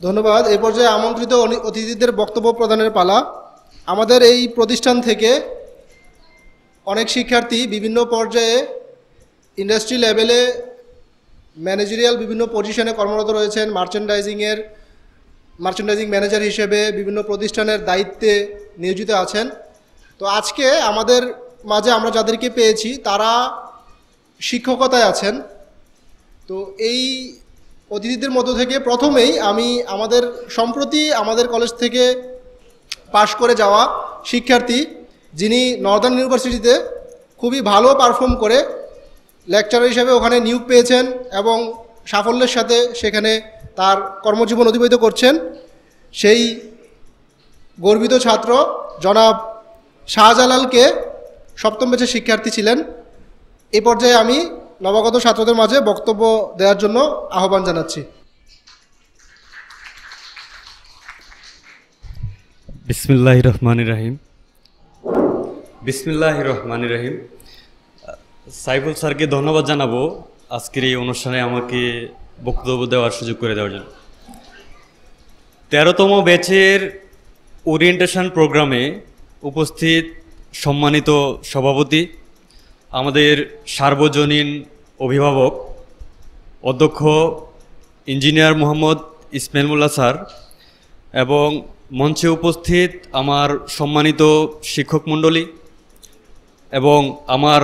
ধন্যবাদ। এই পর্যায়ে আমন্ত্রিত অতিথিদের বক্তব্য প্রদানের পালা। আমাদের এই প্রতিষ্ঠান থেকে অনেক শিক্ষার্থী বিভিন্ন পর্যায়ে ইন্ডাস্ট্রি লেভেলে ম্যানেজারিয়াল বিভিন্ন পজিশনে কর্মরত রয়েছেন। মার্চেন্ডাইজিং ম্যানেজার হিসেবে বিভিন্ন প্রতিষ্ঠানের দায়িত্বে নিয়োজিত আছেন। তো আজকে আমাদের মাঝে আমরা যাদেরকে পেয়েছি তারা শিক্ষকতায় আছেন। তো এই অতিথিদের মধ্য থেকে প্রথমেই আমি সম্প্রতি আমাদের কলেজ থেকে পাশ করে যাওয়া শিক্ষার্থী, যিনি নর্দার্ন ইউনিভার্সিটিতে খুবই ভালো পারফর্ম করে লেকচারার হিসেবে ওখানে নিয়োগ পেয়েছেন এবং সাফল্যের সাথে সেখানে তার কর্মজীবন অতিবাহিত করছেন, সেই গর্বিত ছাত্র জনাব শাহজালালকে সপ্তম ব্যাচের শিক্ষার্থী ছিলেন। এই পর্যায়ে আমি নবাগত ছাত্রদের মাঝে বক্তব্য দেওয়ার জন্য আহ্বান জানাচ্ছি। বিসমিল্লাহির রহমানির রহিম। বিসমিল্লাহির রহমানির রহিম। সাইফুল স্যারকে ধন্যবাদ জানাবো আজকের এই অনুষ্ঠানে আমাকে বক্তব্য দেওয়ার সুযোগ করে দেওয়ার জন্য। 13তম ব্যাচের ওরিয়েন্টেশন প্রোগ্রামে উপস্থিত সম্মানিত সভাপতি, আমাদের সার্বজনীন অভিভাবক অধ্যক্ষ ইঞ্জিনিয়ার মোহাম্মদ ইসমাইল মোল্লা স্যার এবং মঞ্চে উপস্থিত আমার সম্মানিত শিক্ষক মণ্ডলী এবং আমার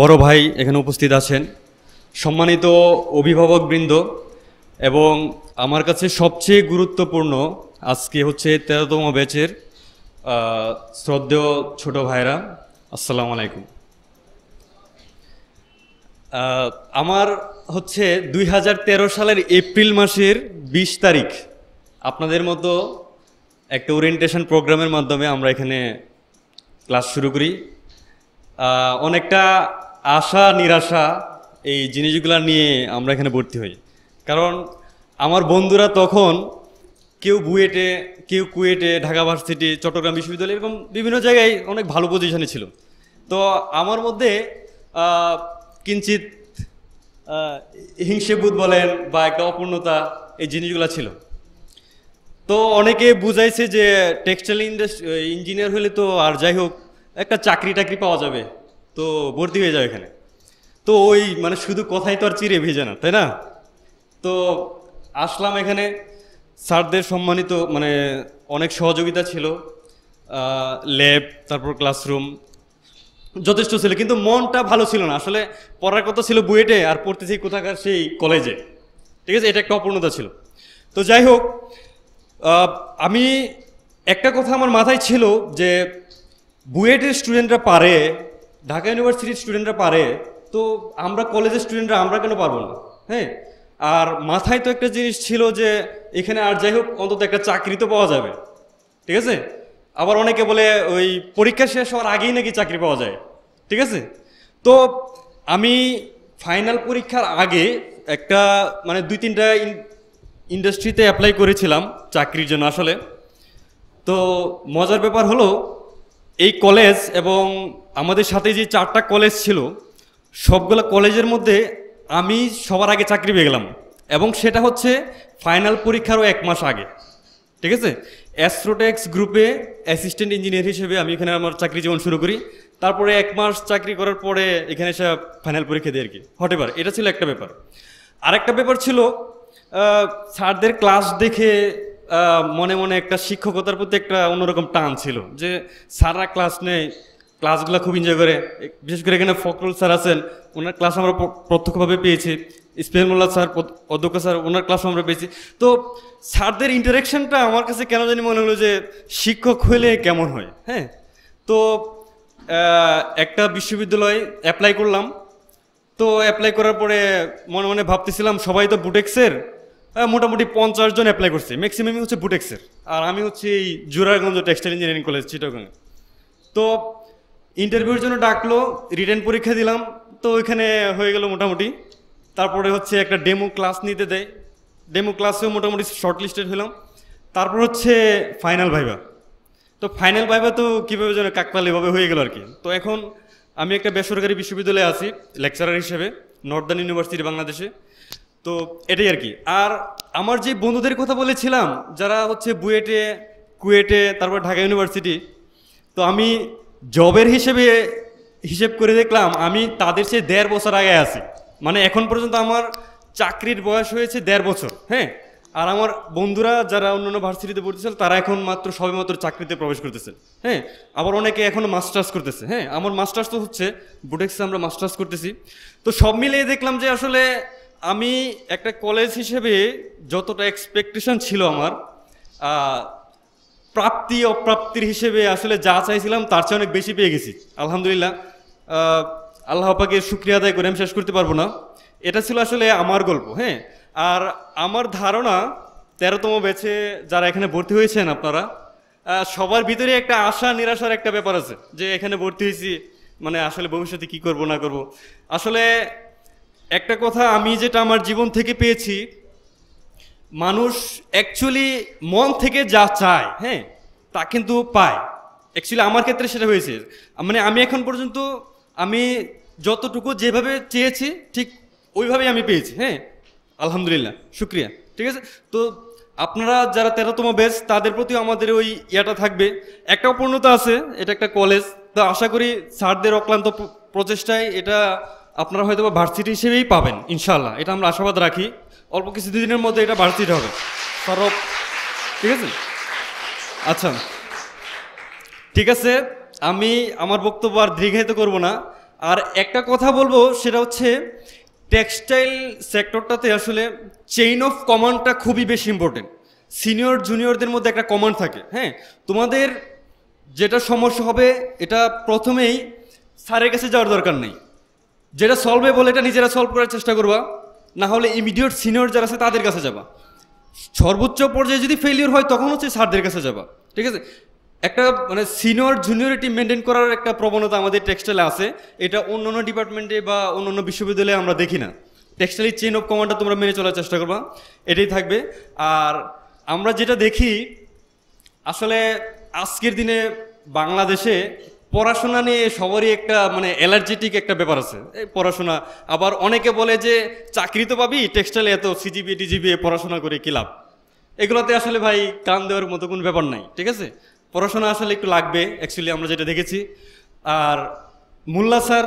বড় ভাই এখানে উপস্থিত আছেন, সম্মানিত অভিভাবকবৃন্দ এবং আমার কাছে সবচেয়ে গুরুত্বপূর্ণ আজকে হচ্ছে 13তম ব্যাচের শ্রদ্ধেয় ছোট ভাইরা, আসসালামু আলাইকুম। আমার হচ্ছে 2013 সালের এপ্রিল মাসের 20 তারিখ আপনাদের মতো একটা ওরিয়েন্টেশন প্রোগ্রামের মাধ্যমে আমরা এখানে ক্লাস শুরু করি। অনেকটা আশা নিরাশা এই জিনিসগুলো নিয়ে আমরা এখানে ভর্তি হই, কারণ আমার বন্ধুরা তখন কেউ বুয়েটে, কেউ কুয়েটে, ঢাকা ভার্সিটি, চট্টগ্রাম বিশ্ববিদ্যালয় এরকম বিভিন্ন জায়গায় অনেক ভালো পজিশনে ছিল। তো আমার মধ্যে কিঞ্চিত হিংসেবোধ বলেন বা একটা অপূর্ণতা এই জিনিসগুলো ছিল। তো অনেকে বুঝাইছে যে টেক্সটাইল ইঞ্জিনিয়ার হলে তো আর যাই হোক একটা চাকরি টাকরি পাওয়া যাবে, তো ভর্তি হয়ে যাবে এখানে। তো ওই মানে শুধু কথাই তো আর চিরে ভেজে না, তাই না? তো আসলাম এখানে, স্যারদের সম্মানিত মানে অনেক সহযোগিতা ছিল, ল্যাব, তারপর ক্লাসরুম যথেষ্ট ছিল, কিন্তু মনটা ভালো ছিল না। আসলে পড়ার কথা ছিল বুয়েটে আর পড়তেছি কোথাকার সেই কলেজে, ঠিক আছে? এটা একটা অপূর্ণতা ছিল। তো যাই হোক, আমি একটা কথা আমার মাথায় ছিল যে বুয়েটের স্টুডেন্টরা পারে, ঢাকা ইউনিভার্সিটির স্টুডেন্টরা পারে, তো আমরা কলেজের স্টুডেন্টরা আমরা কেন পারবো না? হ্যাঁ, আর মাথায় তো একটা জিনিস ছিল যে এখানে আর যাই হোক অন্তত একটা চাকরি তো পাওয়া যাবে, ঠিক আছে? আবার অনেকে বলে ওই পরীক্ষা শেষ হওয়ার আগেই নাকি চাকরি পাওয়া যায়, ঠিক আছে? তো আমি ফাইনাল পরীক্ষার আগে একটা মানে 2-3টা ইন্ডাস্ট্রিতে অ্যাপ্লাই করেছিলাম চাকরির জন্য আসলে। তো মজার ব্যাপার হলো এই কলেজ এবং আমাদের সাথে যে 4টা কলেজ ছিল সবগুলো কলেজের মধ্যে আমি সবার আগে চাকরি পেয়ে গেলাম, এবং সেটা হচ্ছে ফাইনাল পরীক্ষারও 1 মাস আগে, ঠিক আছে? অ্যাস্ট্রোটেক্স গ্রুপে অ্যাসিস্ট্যান্ট ইঞ্জিনিয়ার হিসেবে আমি এখানে আমার চাকরি জীবন শুরু করি। তারপরে 1 মাস চাকরি করার পরে এখানে এসে ফাইনাল পরীক্ষা দিয়ে আর কি হতে পারে। এটা ছিল একটা ব্যাপার। আরেকটা ব্যাপার ছিল স্যারদের ক্লাস দেখে মনে মনে একটা শিক্ষকতার প্রতি একটা অন্যরকম টান ছিল, যে স্যাররা ক্লাস নেয়, ক্লাসগুলো খুব এনজয় করে। বিশেষ করে এখানে ফখরুল স্যার আছেন, ওনার ক্লাস আমরা প্রত্যক্ষভাবে পেয়েছি। ইসমাইল মোল্লা স্যার, অধ্যক্ষ স্যার, ওনার ক্লাস আমরা পেয়েছি। তো স্যারদের ইন্টারেকশনটা আমার কাছে কেন জানি মনে হলো যে শিক্ষক হইলে কেমন হয়। হ্যাঁ, তো একটা বিশ্ববিদ্যালয়ে অ্যাপ্লাই করলাম। তো অ্যাপ্লাই করার পরে মনে মনে ভাবতেছিলাম সবাই তো বুটেক্সের, মোটামুটি 50 জন অ্যাপ্লাই করছে, ম্যাক্সিমামই হচ্ছে বুটেক্সের, আর আমি হচ্ছে এই জোরারগঞ্জ টেক্সটাইল ইঞ্জিনিয়ারিং কলেজ চিটাগংয়ে। তো ইন্টারভিউর জন্য ডাকলো, রিটেন পরীক্ষা দিলাম, তো ওইখানে হয়ে গেল মোটামুটি। তারপরে হচ্ছে একটা ডেমো ক্লাস নিতে দেয়, ডেমো ক্লাসেও মোটামুটি শর্ট লিস্টেড হলাম। তারপর হচ্ছে ফাইনাল ভাইভা। তো ফাইনাল ভাইভা তো কীভাবে যেন কাকতালীয়ভাবে হয়ে গেল আর কি। তো এখন আমি একটা বেসরকারি বিশ্ববিদ্যালয়ে আছি লেকচারার হিসেবে, নর্দার্ন ইউনিভার্সিটি বাংলাদেশে। তো এটাই আর কি। আর আমার যে বন্ধুদের কথা বলেছিলাম যারা হচ্ছে বুয়েটে, কুয়েটে, তারপর ঢাকা ইউনিভার্সিটি, তো আমি জবের হিসেব করে দেখলাম আমি তাদের চেয়ে 1.5 বছর আগে আছি। মানে এখন পর্যন্ত আমার চাকরির বয়স হয়েছে 1.5 বছর, হ্যাঁ। আর আমার বন্ধুরা যারা অন্যান্য ভার্সিটিতে পড়তেছিল তারা এখন সবেমাত্র চাকরিতে প্রবেশ করতেছে, হ্যাঁ। আবার অনেকে এখনও মাস্টার্স করতেছে, হ্যাঁ। আমার মাস্টার্স তো হচ্ছে বুটেক্সে, আমরা মাস্টার্স করতেছি। তো সব মিলিয়ে দেখলাম যে আসলে আমি একটা কলেজ হিসেবে যতটা এক্সপেকটেশন ছিল আমার, প্রাপ্তি অপ্রাপ্তির হিসেবে আসলে যা চাইছিলাম তার চেয়ে অনেক বেশি পেয়ে গেছি আলহামদুলিল্লাহ। আল্লাহ পাকের শুকরিয়া আদায় করে আমি শেষ করতে পারবো না। এটা ছিল আসলে আমার গল্প, হ্যাঁ। আর আমার ধারণা 13তম ব্যাচে যারা এখানে ভর্তি হয়েছেন আপনারা সবার ভিতরে একটা আশা নিরাশার একটা ব্যাপার আছে যে এখানে ভর্তি হয়েছি মানে আসলে ভবিষ্যতে কি করব না করব। আসলে একটা কথা আমি যেটা আমার জীবন থেকে পেয়েছি, মানুষ অ্যাকচুয়ালি মন থেকে যা চায়, হ্যাঁ, তা কিন্তু পায়। অ্যাকচুয়ালি আমার ক্ষেত্রে সেটা হয়েছে, মানে আমি এখন পর্যন্ত আমি যতটুকু যেভাবে চেয়েছি ঠিক ওইভাবেই আমি পেয়েছি, হ্যাঁ, আলহামদুলিল্লাহ, শুক্রিয়া। ঠিক আছে, তো আপনারা যারা 13তম ব্যাচ তাদের প্রতিও আমাদের ওই ইয়াটা থাকবে, একটা অপূর্ণতা আছে, এটা একটা কলেজ। তো আশা করি স্যারদের অক্লান্ত প্রচেষ্টায় এটা আপনারা হয়তো বা ভার্সিটি হিসেবেই পাবেন ইনশাল্লাহ, এটা আমরা আশাবাদ রাখি। অল্প কিছু দিনের মধ্যে এটা ভার্সিটি হবে সরব, ঠিক আছে। আচ্ছা ঠিক আছে, আমি আমার বক্তব্য আর দীর্ঘায়িত করব না। আর একটা কথা বলবো, সেটা হচ্ছে টেক্সটাইল সেক্টরটাতে আসলে চেইন অফ কমান্ডটা খুবই বেশি ইম্পর্টেন্ট। সিনিয়র জুনিয়রদের মধ্যে একটা কমান্ড থাকে, হ্যাঁ। তোমাদের যেটা সমস্যা হবে এটা প্রথমেই স্যারের কাছে যাওয়ার দরকার নেই, যেটা সলভেবল এটা নিজেরা সলভ করার চেষ্টা করবা, না হলে ইমিডিয়েট সিনিয়র যারা আছে তাদের কাছে যাবা। সর্বোচ্চ পর্যায়ে যদি ফেলিওর হয় তখন হচ্ছে স্যারদের কাছে যাবা, ঠিক আছে। একটা মানে সিনিয়র জুনিয়রিটি মেনটেন করার একটা প্রবণতা আমাদের টেক্সটাইলে আছে, এটা অন্যান্য ডিপার্টমেন্টে বা অন্যান্য বিশ্ববিদ্যালয়ে আমরা দেখি না। টেক্সটাইলের চেইন অফ কমান্ডটা তোমরা মেনে চলার চেষ্টা করবা, এটাই থাকবে। আর আমরা যেটা দেখি আসলে আজকের দিনে বাংলাদেশে পড়াশোনা নিয়ে সবারই একটা মানে অ্যালার্জেটিক একটা ব্যাপার আছে, এই পড়াশোনা। আবার অনেকে বলে যে চাকরি তো পাবি, টেক্সটাইলে এত সিজিপিএ টিজিপিএ পড়াশোনা করে কি লাভ। এগুলোতে আসলে ভাই কান দেওয়ার মতো কোনো ব্যাপার নাই, ঠিক আছে। পড়াশোনা আসলে একটু লাগবে অ্যাকচুয়ালি, আমরা যেটা দেখেছি। আর মোল্লা স্যার,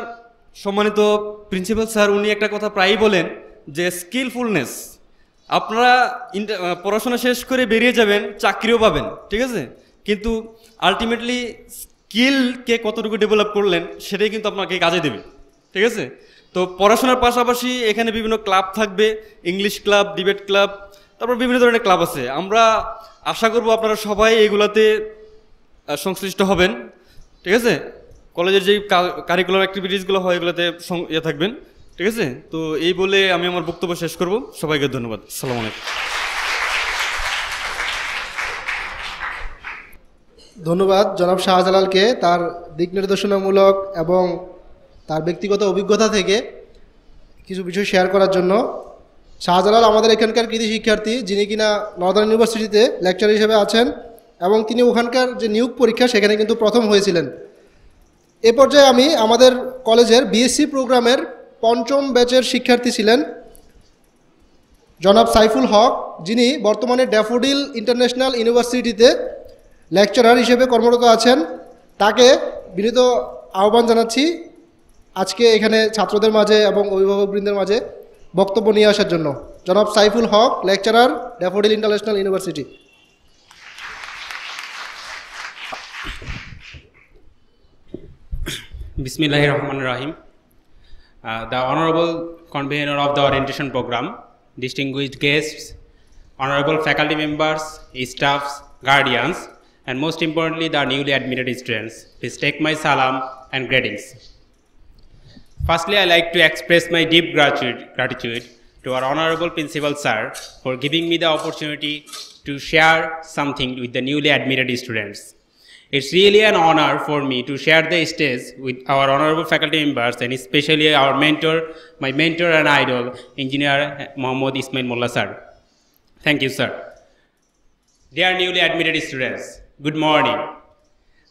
সম্মানিত প্রিন্সিপাল স্যার, উনি একটা কথা প্রায়ই বলেন যে স্কিলফুলনেস, আপনারা পড়াশোনা শেষ করে বেরিয়ে যাবেন, চাকরিও পাবেন, ঠিক আছে, কিন্তু আলটিমেটলি স্কিলকে কতটুকু ডেভেলপ করলেন সেটাই কিন্তু আপনাকে কাজে দেবে, ঠিক আছে। তো পড়াশোনার পাশাপাশি এখানে বিভিন্ন ক্লাব থাকবে, ইংলিশ ক্লাব, ডিবেট ক্লাব, তারপর বিভিন্ন ধরনের ক্লাব আছে। আমরা আশা করব আপনারা সবাই এগুলাতে সংশ্লিষ্ট হবেন, ঠিক আছে। কলেজের যেই কারিকুলার অ্যাক্টিভিটিসগুলো হয় এগুলোতে ইয়ে থাকবেন, ঠিক আছে। তো এই বলে আমি আমার বক্তব্য শেষ করব। সবাইকে ধন্যবাদ। আসসালামু আলাইকুম। ধন্যবাদ জনাব শাহজালালকে তার দিক নির্দেশনামূলক এবং তার ব্যক্তিগত অভিজ্ঞতা থেকে কিছু বিষয় শেয়ার করার জন্য। শাহজালাল আমাদের এখানকার কৃতি শিক্ষার্থী, যিনি কিনা নর্দার্ন ইউনিভার্সিটিতে লেকচার হিসেবে আছেন এবং তিনি ওখানকার যে নিয়োগ পরীক্ষা সেখানে কিন্তু প্রথম হয়েছিলেন। এ পর্যায়ে আমি আমাদের কলেজের বিএসসি প্রোগ্রামের 5ম ব্যাচের শিক্ষার্থী ছিলেন জনাব সাইফুল হক, যিনি বর্তমানে ড্যাফোডিল ইন্টারন্যাশনাল ইউনিভার্সিটিতে লেকচারার হিসেবে কর্মরত আছেন। তাকে বিনীত আহ্বান জানাচ্ছি আজকে এখানে ছাত্রদের মাঝে এবং অভিভাবকবৃন্দের মাঝে বক্তব্য নিয়ে আসার জন্য। জনাব Saiful Haque, lecturer, Daffodil International University. Bismillahirrahmanirrahim. The Honorable Convener of the Orientation Program, distinguished guests, honorable faculty members, staffs, guardians, and most importantly the newly admitted students, please take my salam and greetings. Firstly, I like to express my deep gratitude to our Honorable Principal Sir for giving me the opportunity to share something with the newly admitted students. It's really an honor for me to share the stage with our honorable faculty members and especially our mentor, my mentor and idol, Engineer Mohammad Ismail Mullah Sir. Thank you, sir. Dear newly admitted students, good morning.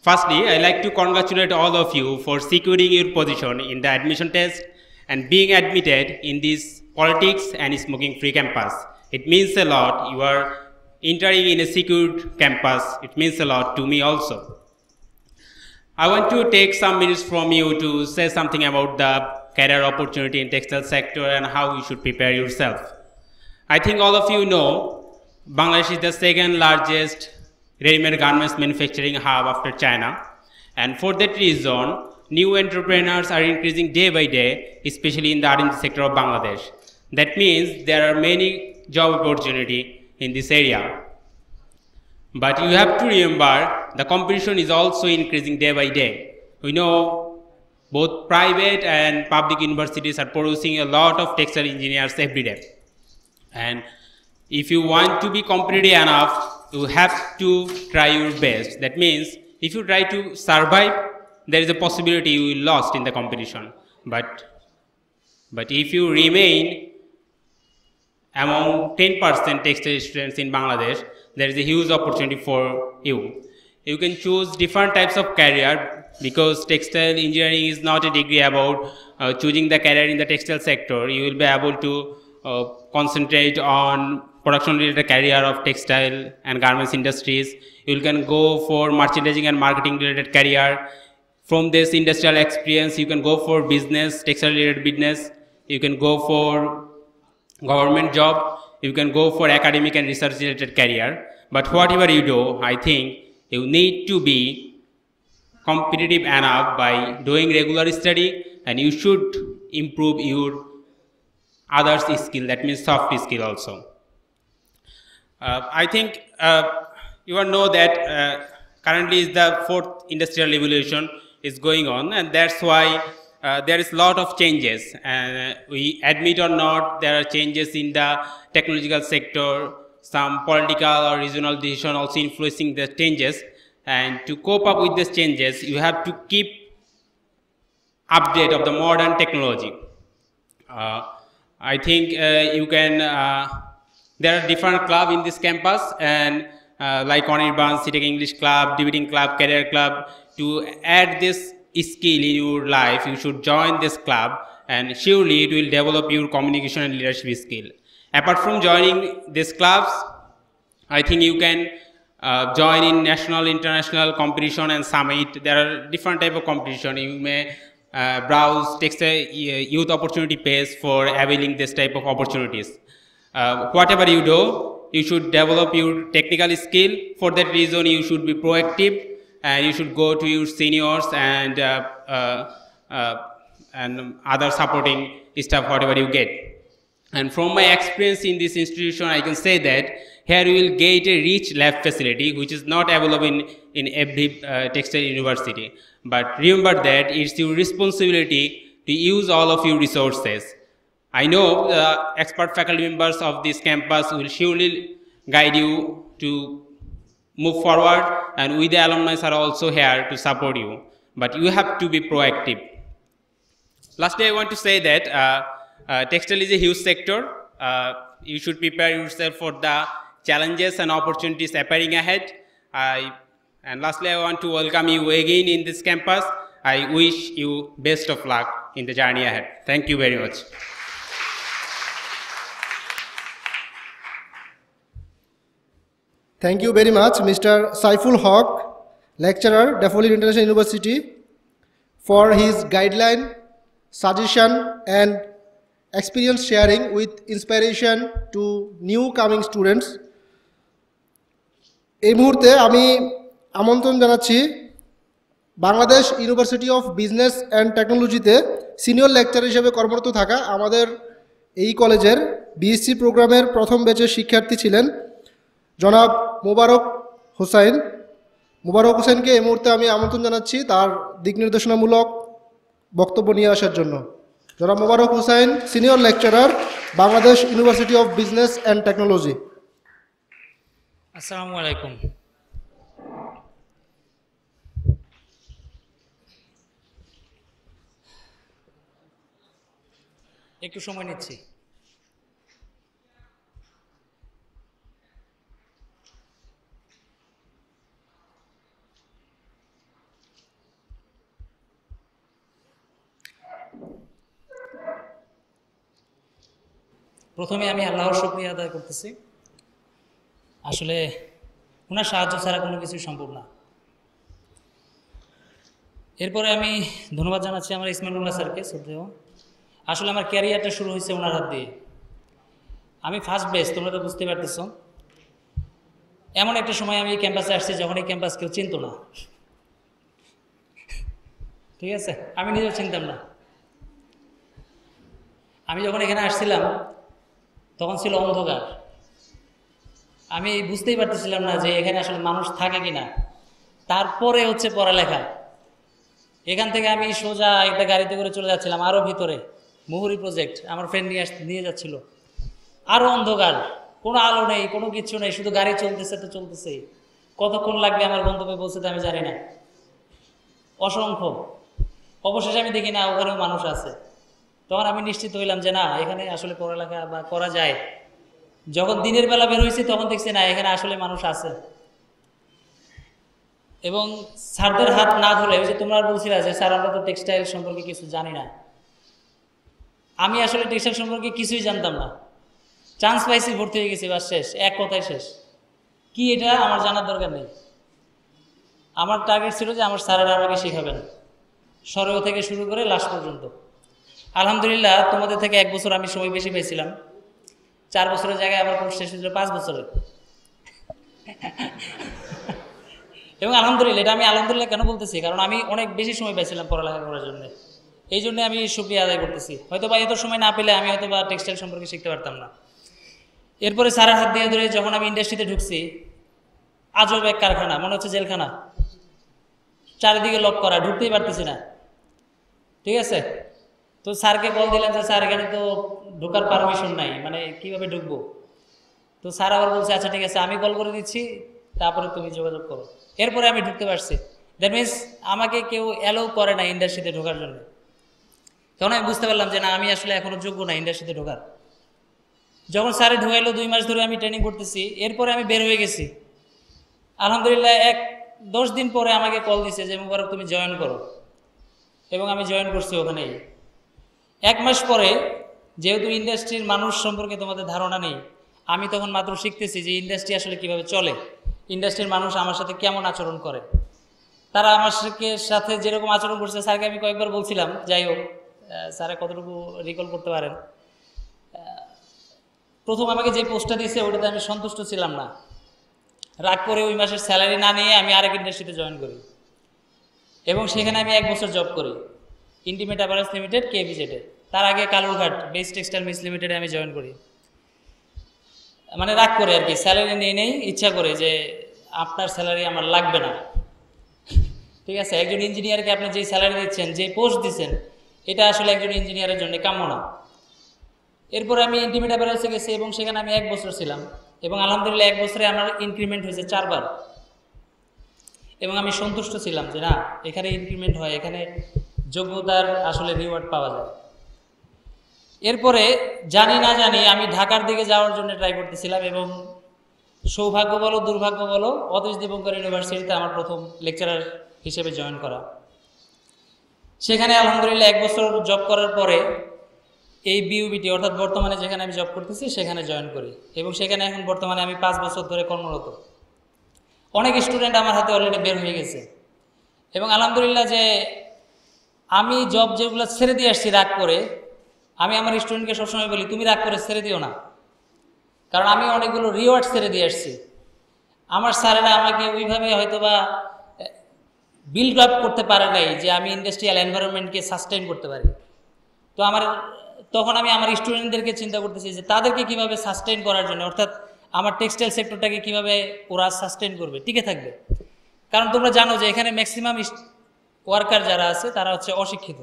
Firstly, I like to congratulate all of you for securing your position in the admission test and being admitted in this politics and smoking free campus. It means a lot. You are entering in a secured campus. It means a lot to me also. I want to take some minutes from you to say something about the career opportunity in textile sector and how you should prepare yourself. I think all of you know Bangladesh is the second largest ready-made garments manufacturing hub after China, and for that reason, new entrepreneurs are increasing day by day, especially in the R&D sector of Bangladesh. That means there are many job opportunities in this area. But you have to remember the competition is also increasing day by day. We know both private and public universities are producing a lot of textile engineers every day. And if you want to be competitive enough, you have to try your best. That means if you try to survive, there is a possibility you will lost in the competition. But if you remain among 10% textile students in Bangladesh, there is a huge opportunity for you. You can choose different types of career because textile engineering is not a degree about choosing the career in the textile sector. You will be able to concentrate on production related career of textile and garments industries. You can go for merchandising and marketing related career. From this industrial experience, you can go for business, textile related business. You can go for government job. You can go for academic and research related career. But whatever you do, I think you need to be competitive enough by doing regular study, and you should improve your others skill, that means soft skill also. I think you all know that currently is the fourth industrial revolution is going on, and that's why there is a lot of changes. We admit or not, there are changes in the technological sector, some political or regional decision also influencing the changes. And to cope up with these changes, you have to keep update of the modern technology. I think you can, there are different clubs in this campus, and like Anirban, City English Club, Debating Club, Career Club. To add this skill in your life, you should join this club, and surely it will develop your communication and leadership skill. Apart from joining these clubs, I think you can join in national, international competition and summit. There are different type of competition. You may browse textile youth opportunity page for availing this type of opportunities. Whatever you do, you should develop your technical skill. For that reason, you should be proactive, and you should go to your seniors and other supporting staff, whatever you get. And from my experience in this institution, I can say that here you will get a rich lab facility, which is not available in every textile university. But remember that it's your responsibility to use all of your resources. I know the expert faculty members of this campus will surely guide you to move forward, and we the alumni are also here to support you. But you have to be proactive. Lastly, I want to say that textile is a huge sector. You should prepare yourself for the challenges and opportunities appearing ahead. And lastly, I want to welcome you again in this campus. I wish you best of luck in the journey ahead. Thank you very much. Thank you very much, Mr. Saiful Haq, lecturer, Daffodil International University, for his guideline, suggestion, and experience sharing with inspiration to new coming students. এই মুহূর্তে আমি আমন্ত্রণ জানাচ্ছি Bangladesh University of Business and টেকনোলজিতে senior lecture হিসেবে কর্মরত থাকা আমাদের এই কলেজের বিএসসি প্রোগ্রামের প্রথম ব্যাচের শিক্ষার্থী ছিলেন জনাব মোবারক হোসাইন। মোবারক হোসেনকে এই মুহূর্তে আমি আমন্ত্রণ জানাচ্ছি তার দিক নির্দেশনামূলক বক্তব্য নিয়ে আসার জন্য। জনাব Mobarak Hossain, senior lecturer, Bangladesh University of Business and Technology. আসসালামু আলাইকুম। একটু সময় নিচ্ছি। প্রথমে আমি আল্লাহর শুকরিয়া আদায় করতেছি। আসলে ওনার সাহায্য ছাড়া কোনো কিছুই সম্ভব না। এরপরে আমি ধন্যবাদ জানাচ্ছি আমার ইসমাইলুল্লাহ স্যারকে শ্রদ্ধেয়। আসলে আমার ক্যারিয়ারটা শুরু হয়েছে ওনার হাত দিয়ে। আমি ফার্স্ট বেস, তোমরা তো বুঝতে পারতেছো। এমন একটা সময় আমি এই ক্যাম্পাসে আসছি যখন এই ক্যাম্পাস কেউ চিনত না, ঠিক আছে, আমি নিজেও চিনতাম না। আমি যখন এখানে আসছিলাম তখন ছিল অন্ধকার, আমি বুঝতেই পারতেছিলাম না যে এখানে আসলে মানুষ থাকে কিনা। তারপরে হচ্ছে পড়ালেখা। এখান থেকে আমি সোজা একটা গাড়িতে করে চলে যাচ্ছিলাম আরও ভিতরে, মুহুরী প্রজেক্ট, আমার ফ্রেন্ড নিয়ে যাচ্ছিল। আরও অন্ধকার, কোনো আলো নেই, কোনো কিছু নেই, শুধু গাড়ি চলতেছে তো চলতেছেই। কতক্ষণ লাগবে আমার গন্তব্যে পৌঁছতে আমি জানি না। অসংখ্য, অবশেষে আমি দেখি না ওখানেও মানুষ আছে। তখন আমি নিশ্চিত হইলাম যে না, এখানে আসলে পড়ালেখা বা করা যায়। যখন দিনের বেলা বের হয়েছি তখন দেখছি না, এখানে আসলে মানুষ আছে। এবং স্যারদের হাত না ধরে, ওই যে তোমরা বলছিলা যে স্যার আমরা তো টেক্সটাইল সম্পর্কে কিছু জানি না। আমি আসলে টেক্সটাইল সম্পর্কে কিছুই জানতাম না। চান্স পাইছি, ভর্তি হয়ে গেছি, বাস শেষ, এক কথায় শেষ। কি এটা আমার জানার দরকার নেই। আমার টার্গেট ছিল যে আমার স্যারেরা আমাকে শেখাবেন, সরহ থেকে শুরু করে লাস্ট পর্যন্ত। আলহামদুলিল্লাহ তোমাদের থেকে 1 বছর আমি সময় বেশি পেয়েছিলাম। 4 বছরের জায়গায় আমার কোর্স শেষ হয়েছিল 5 বছরে। এবং আলহামদুলিল্লাহ, এটা আমি আলহামদুলিল্লাহ কেন বলতেছি, কারণ আমি অনেক বেশি সময় পাইছিলাম পড়ালেখা করার জন্য। এই জন্য আমি শুকরিয়া আদায় করতেছি। হয়তো বা এত সময় না পেলে আমি হয়তো বা টেক্সটাইল সম্পর্কে শিখতে পারতাম না। এরপরে স্যারের হাত দিয়ে ধরে যখন আমি ইন্ডাস্ট্রিতে ঢুকছি, আজব এক কারখানা, মনে হচ্ছে জেলখানা। চারিদিকে লক করা, ঢুকতেই পারতেছি না, ঠিক আছে। তো স্যারকে কল দিলাম যে স্যার এখানে তো ঢোকার পারমিশন নাই, মানে কিভাবে ঢুকবো। তো স্যার আবার বলছে আচ্ছা ঠিক আছে আমি কল করে দিচ্ছি, তারপরে তুমি যোগাযোগ করো। এরপরে আমি ঢুকতে পারছি। দ্যাট মিনস আমাকে কেউ অ্যালাউ করে না ইন্ডাস্ট্রিতে ঢোকার জন্য। তখন আমি বুঝতে পারলাম যে না, আমি আসলে এখনো যোগ্য না ইন্ডাস্ট্রিতে ঢোকার। যখন স্যারে ঢুকাইলো 2 মাস ধরে আমি ট্রেনিং করতেছি, এরপরে আমি বের হয়ে গেছি। আলহামদুলিল্লাহ 10 দিন পরে আমাকে কল দিছে যে মুবারক তুমি জয়েন করো, এবং আমি জয়েন করছি ওখানেই। 1 মাস পরে, যেহেতু ইন্ডাস্ট্রির মানুষ সম্পর্কে তোমাদের ধারণা নেই, আমি তখন মাত্র শিখতেছি যে ইন্ডাস্ট্রি আসলে কিভাবে চলে, ইন্ডাস্ট্রির মানুষ আমার সাথে কেমন আচরণ করে। তারা আমার সাথে যেরকম আচরণ করছে, স্যারকে আমি কয়েকবার বলছিলাম, যাই হোক স্যারে কতটুকু রিকল করতে পারেন। প্রথম আমাকে যে পোস্টটা দিয়েছে ওটাতে আমি সন্তুষ্ট ছিলাম না। রাগ করে ওই মাসের স্যালারি না নিয়ে আমি আরেক ইন্ডাস্ট্রিতে জয়েন করি, এবং সেখানে আমি 1 বছর জব করি, ইন্টিমেট অ্যাপারেলস লিমিটেড KBZ-এ। তার আগে কালুরঘাট বেস্ট টেক্সটাইল মিলস লিমিটেডে আমি জয়েন করি। মানে রাগ করে আর কি, স্যালারি নিয়ে নেই, ইচ্ছা করে যে আপনার স্যালারি আমার লাগবে না, ঠিক আছে। একজন ইঞ্জিনিয়ারকে আপনি যেই স্যালারি দিচ্ছেন, যে পোস্ট দিচ্ছেন, এটা আসলে একজন ইঞ্জিনিয়ারের জন্য কাম্য না। এরপরে আমি ইন্টিমেট অ্যাপারেলসে গেছি এবং সেখানে আমি 1 বছর ছিলাম, এবং আলহামদুলিল্লাহ 1 বছরে আমার ইনক্রিমেন্ট হয়েছে 4 বার, এবং আমি সন্তুষ্ট ছিলাম যে না, এখানে ইনক্রিমেন্ট হয়, এখানে যোগ্যতার আসলে রিওয়ার্ড পাওয়া যায়। এরপরে জানি না জানি আমি ঢাকার দিকে যাওয়ার জন্য ট্রাই করতেছিলাম, এবং সৌভাগ্য বলো দুর্ভাগ্য বলো, অতীশ দীপঙ্কর ইউনিভার্সিটিতে আমার প্রথম লেকচারার হিসেবে জয়েন করা। সেখানে আলহামদুলিল্লাহ 1 বছর জব করার পরে এই BUBT, অর্থাৎ বর্তমানে যেখানে আমি জব করতেছি সেখানে জয়েন করি, এবং সেখানে এখন বর্তমানে আমি 5 বছর ধরে কর্মরত। অনেক স্টুডেন্ট আমার হাতে অলরেডি বের হয়ে গেছে, এবং আলহামদুলিল্লাহ যে আমি জব যেগুলো ছেড়ে দিয়ে আসছি রাগ করে, আমি আমার স্টুডেন্টকে সবসময় বলি তুমি রাগ করে ছেড়ে দিও না, কারণ আমি অনেকগুলো রিওয়ার্ড ছেড়ে দিয়ে আসছি। আমার স্যারেরা আমাকে ওইভাবে হয়তো বা বিল্ড আপ করতে পারে নাই যে আমি ইন্ডাস্ট্রিয়াল এনভায়রনমেন্টকে সাস্টেইন করতে পারি। তো তখন আমি আমার স্টুডেন্টদেরকে চিন্তা করতেছি যে তাদেরকে কিভাবে সাস্টেইন করার জন্য, অর্থাৎ আমার টেক্সটাইল সেক্টরটাকে কিভাবে ওরা সাস্টেইন করবে, টিকে থাকবে। কারণ তোমরা জানো যে এখানে ম্যাক্সিমাম ওয়ার্কার যারা আছে তারা হচ্ছে অশিক্ষিত,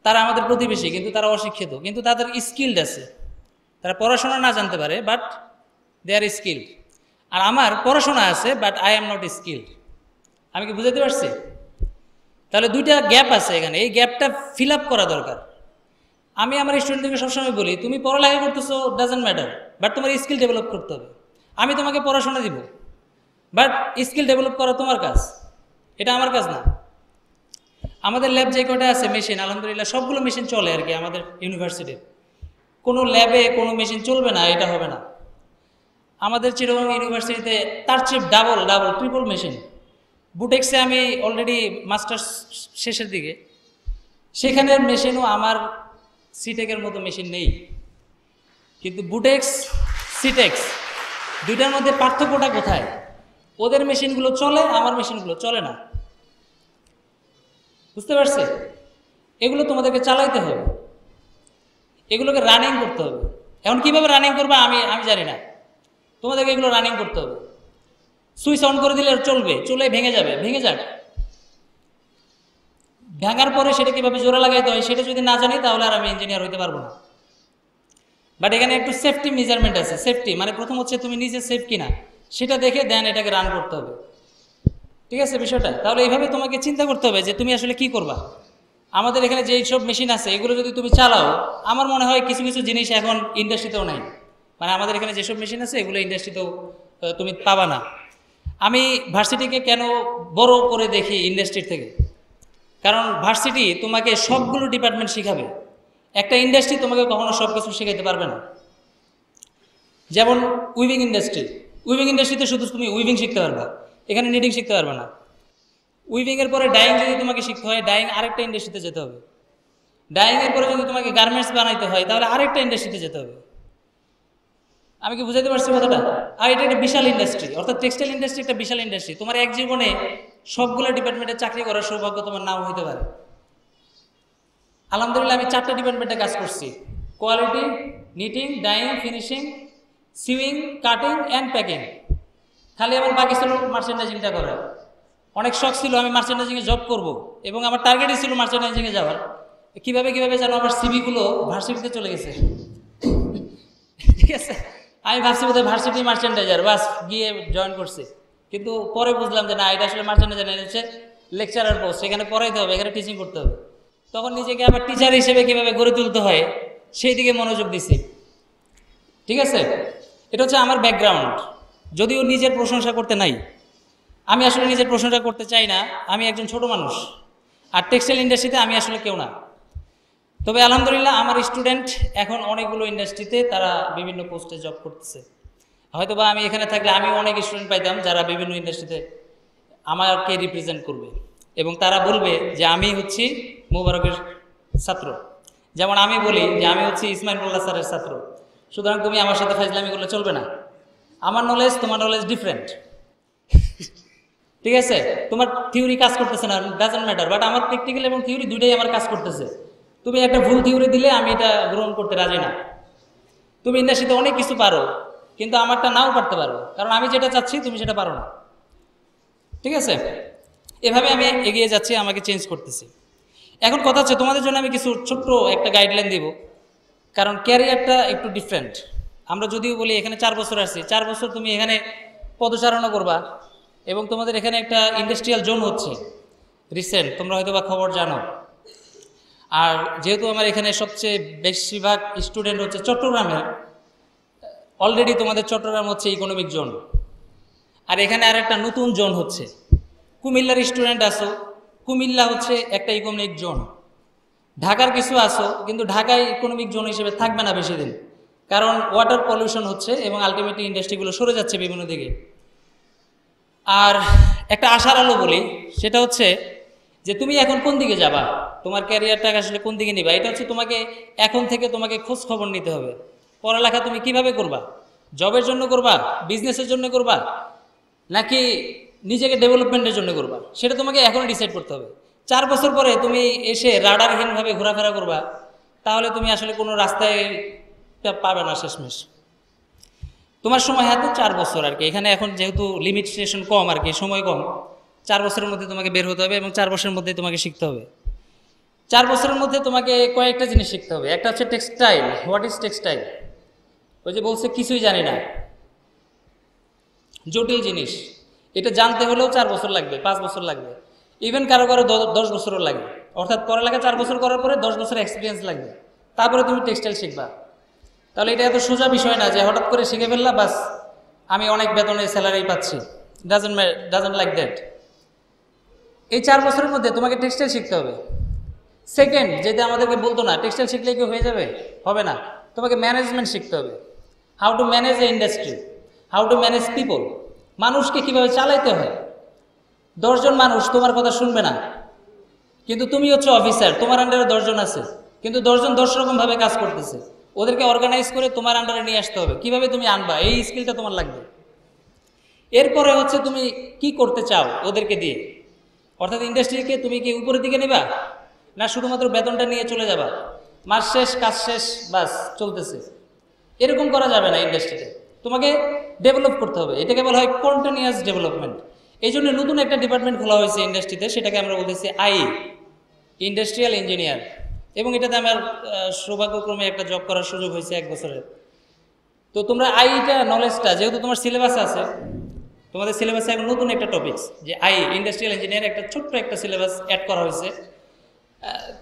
তারা আমাদের প্রতিবেশী, কিন্তু তারা অশিক্ষিত, কিন্তু তাদের স্কিল্ড আছে। তারা পড়াশোনা না জানতে পারে, বাট দে আর স্কিল্ড। আর আমার পড়াশোনা আছে, but I am not skilled. আমি কি বুঝাতে পারছি? তাহলে 2টা গ্যাপ আছে এখানে, এই গ্যাপটা ফিল আপ করা দরকার। আমি আমার স্টুডেন্টদেরকে সবসময় বলি তুমি পড়ালেখা করতেছো, ডাজন্ট ম্যাটার, বাট তোমার স্কিল ডেভেলপ করতে হবে। আমি তোমাকে পড়াশোনা দিব, বাট স্কিল ডেভেলপ করা তোমার কাজ, এটা আমার কাজ না। আমাদের ল্যাব যে কটা আছে মেশিন, আলহামদুলিল্লাহ সবগুলো মেশিন চলে আর কি আমাদের ইউনিভার্সিটির। কোনো ল্যাবে কোনো মেশিন চলবে না, এটা হবে না। আমাদের চিটাগং ইউনিভার্সিটিতে তার চেয়ে ডাবল ট্রিপল মেশিন। বুটেক্সে আমি অলরেডি মাস্টার্স শেষের দিকে, সেখানের মেশিনও আমার সিটেকের মতো মেশিন নেই। কিন্তু বুটেক্স সিটেক্স দুইটার মধ্যে পার্থক্যটা কোথায়? ওদের মেশিনগুলো চলে, আমার মেশিনগুলো চলে না। বুঝতে পারছি? এগুলো তোমাদেরকে চালাইতে হবে, এগুলোকে রানিং করতে হবে। এখন কিভাবে রানিং করবে আমি জানি না, তোমাদেরকে এগুলো রানিং করতে হবে। সুইচ অন করে দিলে চলবে, চলে ভেঙে যাবে, ভেঙে যাক। ভাঙার পরে সেটা কিভাবে জোড়া লাগাইতে হয় সেটা যদি না জানি তাহলে আর আমি ইঞ্জিনিয়ার হইতে পারবো না। বাট এখানে একটু সেফটি মেজারমেন্ট আছে। সেফটি মানে প্রথম হচ্ছে তুমি নিজে সেফ কিনা সেটা দেখে দেন এটাকে রান করতে হবে। ঠিক আছে বিষয়টা? তাহলে এইভাবে তোমাকে চিন্তা করতে হবে যে তুমি আসলে কি করবা। আমাদের এখানে যেই সব মেশিন আছে এগুলো যদি তুমি চালাও, আমার মনে হয় কিছু কিছু জিনিস এখন ইন্ডাস্ট্রিতেও নাই। মানে আমাদের এখানে যেসব মেশিন আছে এগুলো ইন্ডাস্ট্রিতেও তুমি পাবা না। আমি ভার্সিটিকে কেন বড় করে দেখি ইন্ডাস্ট্রির থেকে, কারণ ভার্সিটি তোমাকে সবগুলো ডিপার্টমেন্ট শিখাবে, একটা ইন্ডাস্ট্রি তোমাকে কখনো সব কিছু শেখাইতে পারবে না। যেমন উইভিং ইন্ডাস্ট্রিতে শুধু তুমি উইভিং শিখতে পারবা, এখানে নিডিং শিখতে পারবে না। উইভিংয়ের পরে ডাইং যদি তোমাকে শিখতে হয়, ডাইং আরেকটা ইন্ডাস্ট্রিতে যেতে হবে। ডাইংয়ের পরে যদি তোমাকে গার্মেন্টস বানাইতে হয় তাহলে আরেকটা ইন্ডাস্ট্রিতে যেতে হবে। আমি কি বুঝাইতে পারছি কথাটা? আর এটা একটা বিশাল ইন্ডাস্ট্রি, অর্থাৎ টেক্সটাইল ইন্ডাস্ট্রি একটা বিশাল ইন্ডাস্ট্রি। তোমার এক জীবনে সবগুলো ডিপার্টমেন্টে চাকরি করার সৌভাগ্য তোমার নাও হইতে পারে। আলহামদুলিল্লাহ আমি 4টা ডিপার্টমেন্টে কাজ করছি: quality, knitting, dyeing, finishing, sewing, cutting and packing. খালি আমার বাকি ছিল মার্চেন্ডাইজিংটা করার। অনেক শখ ছিল আমি মার্চেন্ডাইজিংয়ে জব করব এবং আমার টার্গেটই ছিল মার্চেন্ডাইজিংয়ে যাওয়ার। কিভাবে যেন আমার সিভিগুলো ভার্সিটিতে চলে গেছে। ঠিক আছে, আমি ভাবছি বোধহয় ভার্সিটি মার্চেন্ডাইজার, বাস গিয়ে জয়েন করছি। কিন্তু পরে বুঝলাম যে না, এটা আসলে মার্চেন্ডাইজার হচ্ছে লেকচারার পোস্ট, এখানে পড়াইতে হবে, এখানে টিচিং করতে হবে। তখন নিজেকে আবার টিচার হিসেবে কীভাবে গড়ে তুলতে হয় সেই দিকে মনোযোগ দিছি। ঠিক আছে, এটা হচ্ছে আমার ব্যাকগ্রাউন্ড। যদিও নিজের প্রশংসা করতে নাই, আমি আসলে নিজের প্রশংসা করতে চাই না, আমি একজন ছোট মানুষ। আর টেক্সটাইল ইন্ডাস্ট্রিতে আমি আসলে কেউ না। তবে আলহামদুলিল্লাহ আমার স্টুডেন্ট এখন অনেকগুলো ইন্ডাস্ট্রিতে তারা বিভিন্ন পোস্টে জব করতেছে। হয়তোবা আমি এখানে থাকলে আমি অনেক স্টুডেন্ট পাইতাম যারা বিভিন্ন ইন্ডাস্ট্রিতে আমাকে রিপ্রেজেন্ট করবে এবং তারা বলবে যে আমি হচ্ছি মোবারকের ছাত্র। যেমন আমি বলি যে আমি হচ্ছি ইসমাইল মোল্লা স্যারের ছাত্র। সুতরাং তুমি আমার সাথে ফাইজলামি করলে চলবে না। আমার নলেজ তোমার নলেজ ডিফারেন্ট। ঠিক আছে, তোমার থিওরি কাজ করতেছে না, ডাজন্ট ম্যাটার, বাট আমার প্র্যাকটিক্যাল এবং থিওরি দুইটাই আমার কাজ করতেছে। তুমি একটা ভুল থিওরি দিলে আমি এটা গ্রহণ করতে রাজি না। তুমি ইন্ডাস্ট্রিতে অনেক কিছু পারো কিন্তু আমারটা নাও পারতে পারো, কারণ আমি যেটা চাচ্ছি তুমি সেটা পারো না। ঠিক আছে, এভাবে আমি এগিয়ে যাচ্ছি, আমাকে চেঞ্জ করতেছি। এখন কথা হচ্ছে তোমাদের জন্য আমি কিছু ছোট্ট একটা গাইডলাইন দিব, কারণ ক্যারিয়ারটা একটু ডিফারেন্ট। আমরা যদিও বলি এখানে 4 বছর আসছি, 4 বছর তুমি এখানে পদচারণা করবা এবং তোমাদের এখানে একটা ইন্ডাস্ট্রিয়াল জোন হচ্ছে রিসেন্ট, তোমরা হয়তো বা খবর জানো। আর যেহেতু আমার এখানে সবচেয়ে বেশিরভাগ স্টুডেন্ট হচ্ছে চট্টগ্রামের, অলরেডি তোমাদের চট্টগ্রাম হচ্ছে ইকোনমিক জোন, আর এখানে আর একটা নতুন জোন হচ্ছে। কুমিল্লার স্টুডেন্ট আসো, কুমিল্লা হচ্ছে একটা ইকোনমিক জোন। ঢাকার কিছু আসো, কিন্তু ঢাকায় ইকোনমিক জোন হিসেবে থাকবে না বেশি দিন, কারণ ওয়াটার পলিউশন হচ্ছে এবং আলটিমেটলি ইন্ডাস্ট্রিগুলো সরে যাচ্ছে বিভিন্ন দিকে। আর একটা আশার আলো বলি, সেটা হচ্ছে যে তুমি এখন কোন দিকে যাবা, তোমার ক্যারিয়ারটা আসলে কোন দিকে নিবা, এটা হচ্ছে তোমাকে এখন থেকে তোমাকে খোঁজ খবর নিতে হবে। পড়ালেখা তুমি কিভাবে করবা, জবের জন্য করবা, বিজনেসের জন্য করবা, নাকি নিজেকে ডেভেলপমেন্টের জন্য করবা, সেটা তোমাকে এখনই ডিসাইড করতে হবে। 4 বছর পরে তুমি এসে রাডারহীনভাবে ঘোরাফেরা করবা, তাহলে তুমি আসলে কোনো রাস্তায় পাবে না শেষমেশ। তোমার সময় হাতে 4 বছর আর কি, এখানে এখন যেহেতু লিমিটেশন কম আর কি, সময় কম, 4 বছরের মধ্যে তোমাকে বের হতে হবে এবং 4 বছরের মধ্যে তোমাকে শিখতে হবে। 4 বছরের মধ্যে তোমাকে কয়েকটা জিনিস শিখতে হবে। একটা হচ্ছে টেক্সটাইল। What is textile? ওই যে বলছে কিছুই জানি না, জটিল জিনিস। এটা জানতে হলেও 4 বছর লাগবে, 5 বছর লাগবে, ইভেন কারো কারো 10 বছরও লাগবে। অর্থাৎ পড়ালেখা 4 বছর করার পরে 10 বছর এক্সপিরিয়েন্স লাগবে, তারপরে তুমি টেক্সটাইল শিখবা। তাহলে এটা এত সোজা বিষয় না যে হঠাৎ করে শিখে ফেললা বাস আমি অনেক বেতনের স্যালারি পাচ্ছি। Doesn't like that. এই 4 বছরের মধ্যে তোমাকে টেক্সটাইল শিখতে হবে। সেকেন্ড, যেটা আমাদেরকে বলতো না টেক্সটাইল শিখলে কি হয়ে যাবে, হবে না। তোমাকে ম্যানেজমেন্ট শিখতে হবে, how to manage A industry, how to manage people, মানুষকে কীভাবে চালাইতে হয়। 10 জন মানুষ তোমার কথা শুনবে না, কিন্তু তুমি হচ্ছে অফিসার, তোমার আন্ডারে 10 জন আছে, কিন্তু 10 জন 10 রকমভাবে কাজ করতেছে, ওদেরকে অর্গানাইজ করে তোমার আন্ডারে নিয়ে আসতে হবে। কিভাবে তুমি আনবা, এই স্কিলটা তোমার লাগবে। এরপরে হচ্ছে তুমি কি করতে চাও ওদেরকে দিয়ে, অর্থাৎ ইন্ডাস্ট্রিকে তুমি কি উপরের দিকে নেবা, না শুধুমাত্র বেতনটা নিয়ে চলে যাবা, মাস শেষ কাজ শেষ বাস চলতেছে, এরকম করা যাবে না। ইন্ডাস্ট্রিতে তোমাকে ডেভেলপ করতে হবে, এটাকে বলা হয় কন্টিনিউয়াস ডেভেলপমেন্ট। এই জন্য নতুন একটা ডিপার্টমেন্ট খোলা হয়েছে ইন্ডাস্ট্রিতে, সেটাকে আমরা বলতেছি ইন্ডাস্ট্রিয়াল ইঞ্জিনিয়ার। এবং এটাতে আমার সৌভাগ্যক্রমে একটা জব করার সুযোগ হয়েছে 1 বছরের। তো তোমরা আইটা নলেজটা, যেহেতু তোমার সিলেবাস আছে, তোমাদের সিলেবাসে এখন নতুন একটা টপিকস যে ইন্ডাস্ট্রিয়াল ইঞ্জিনিয়ার, একটা ছোট্ট একটা সিলেবাস অ্যাড করা হয়েছে।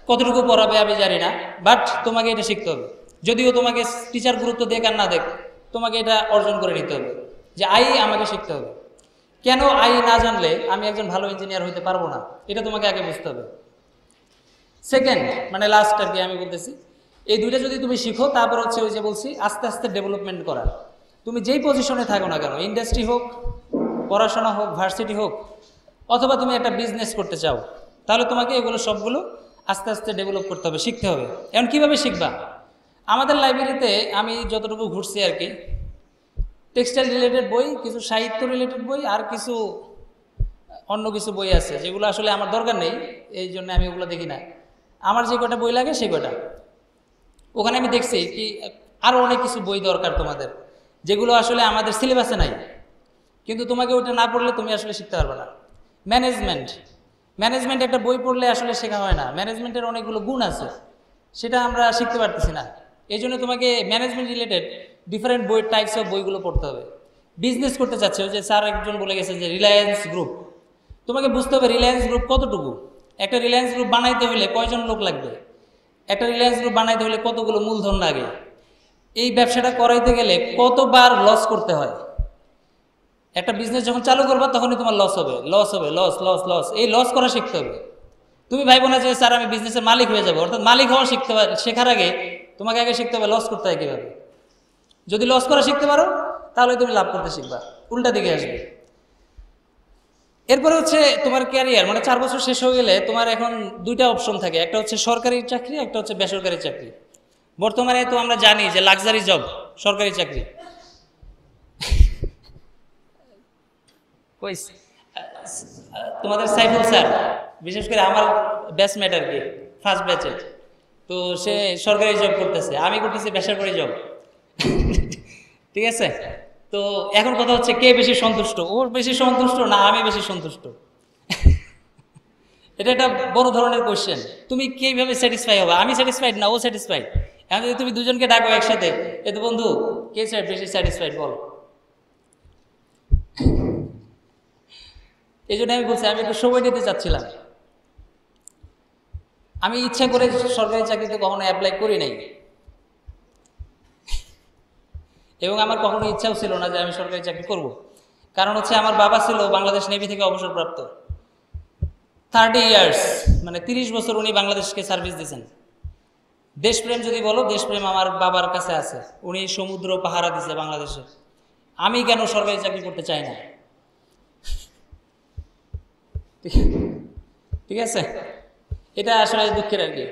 কতটুকু পড়াবে আমি জানি না, বাট তোমাকে এটা শিখতে হবে। যদিও তোমাকে টিচার গুরুত্ব দেখ আর না দেখ, তোমাকে এটা অর্জন করে নিতে হবে যে আমাকে শিখতে হবে। কেন না জানলে আমি একজন ভালো ইঞ্জিনিয়ার হইতে পারবো না, এটা তোমাকে আগে বুঝতে হবে। সেকেন্ড, মানে লাস্ট আর কি আমি বলতেছি, এই দুইটা যদি তুমি শিখো, তারপর হচ্ছে ওই যে বলছি আস্তে আস্তে ডেভেলপমেন্ট করা। তুমি যেই পজিশনে থাকো না কেন, ইন্ডাস্ট্রি হোক, পড়াশোনা হোক, ভার্সিটি হোক, অথবা তুমি একটা বিজনেস করতে চাও, তাহলে তোমাকে এগুলো সবগুলো আস্তে আস্তে ডেভেলপ করতে হবে, শিখতে হবে। এখন কীভাবে শিখবা? আমাদের লাইব্রেরিতে আমি যতটুকু ঘুরছি আর কি, টেক্সটাইল রিলেটেড বই, কিছু সাহিত্য রিলেটেড বই, আর কিছু অন্য কিছু বই আছে যেগুলো আসলে আমার দরকার নেই, এই জন্য আমি ওগুলো দেখি না। আমার যে কটা বই লাগে সেই কটা, ওখানে আমি দেখছি কি আরও অনেক কিছু বই দরকার তোমাদের, যেগুলো আসলে আমাদের সিলেবাসে নাই, কিন্তু তোমাকে ওটা না পড়লে তুমি আসলে শিখতে পারবে না। ম্যানেজমেন্ট একটা বই পড়লে আসলে শেখা হয় না, ম্যানেজমেন্টের অনেকগুলো গুণ আছে, সেটা আমরা শিখতে পারতেছি না। এই জন্য তোমাকে ম্যানেজমেন্ট রিলেটেড ডিফারেন্ট বই, টাইপস অফ বইগুলো পড়তে হবে। বিজনেস করতে চাচ্ছে, ওই যে স্যার একজন বলে গেছে যে রিলায়েন্স গ্রুপ, তোমাকে বুঝতে হবে রিলায়েন্স গ্রুপ কতটুকু, একটা রিলায়েন্স গ্রুপ বানাইতে হলে কয়জন লোক লাগবে, একটা রিলায়েন্স গ্রুপ বানাইতে হলে কতগুলো মূলধন লাগে, এই ব্যবসাটা করাইতে গেলে কতবার লস করতে হয়। একটা বিজনেস যখন চালু করবা তখনই তোমার লস হবে, লস, এই লস করা শিখতে হবে। তুমি ভাইবো না যে স্যার আমি বিজনেসের মালিক হয়ে যাবো, অর্থাৎ মালিক হওয়া শেখার আগে তোমাকে আগে শিখতে হবে লস করতে হয় কীভাবে। যদি লস করা শিখতে পারো তাহলে তুমি লাভ করতে শিখবা, উল্টা দিকে আসবে। এরপরে হচ্ছে তোমার ক্যারিয়ার, মানে 4 বছর শেষ হয়ে গেলে তোমার এখন 2টা অপশন থাকে, একটা হচ্ছে সরকারি চাকরি, একটা হচ্ছে বেসরকারি চাকরি। বর্তমানে তো আমরা জানি যে লাক্সারি জব সরকারি চাকরি। তোমাদের সাইফুল স্যার, বিশেষ করে আমার ব্যাচমেট আর কি, ফার্স্ট ব্যাচে, তো সে সরকারি জব করতেছে, আমি করতেছি বেসরকারি জব। ঠিক আছে, তো এখন কথা হচ্ছে কে বেশি সন্তুষ্ট, ও বেশি সন্তুষ্ট না আমি বেশি সন্তুষ্ট? এটা একটা বড় ধরনের কোয়েশ্চেন। তুমি কিভাবে স্যাটিসফাই হবে? আমি স্যাটিসফাইড না ও স্যাটিসফাইড। এখন যদি তুমি দুজনকে ডাকো একসাথে, এ তো বন্ধু কে বেশি স্যাটিসফাইড বল? এই জন্য আমি বলছি আমি একটু সময় নিতে চাচ্ছিলাম। আমি ইচ্ছা করে সরকারি চাকরিতে কখনো অ্যাপ্লাই করি নাই, এবং আমার কখনো ইচ্ছাও ছিল না যে আমি সরকারি চাকরি করব। কারণ হচ্ছে আমার বাবা ছিল বাংলাদেশ নেভি থেকে অবসরপ্রাপ্ত, 30 ইয়ার্স, মানে 30 বছর উনি বাংলাদেশকে সার্ভিস দিয়েছেন। দেশপ্রেম যদি বলো, দেশপ্রেম আমার বাবার কাছে আছে, উনি সমুদ্র পাহারা দিছে বাংলাদেশে। আমি কেন সরকারি চাকরি করতে চাই না? ঠিক আছে, এটা আসলে দুঃখের আর কি,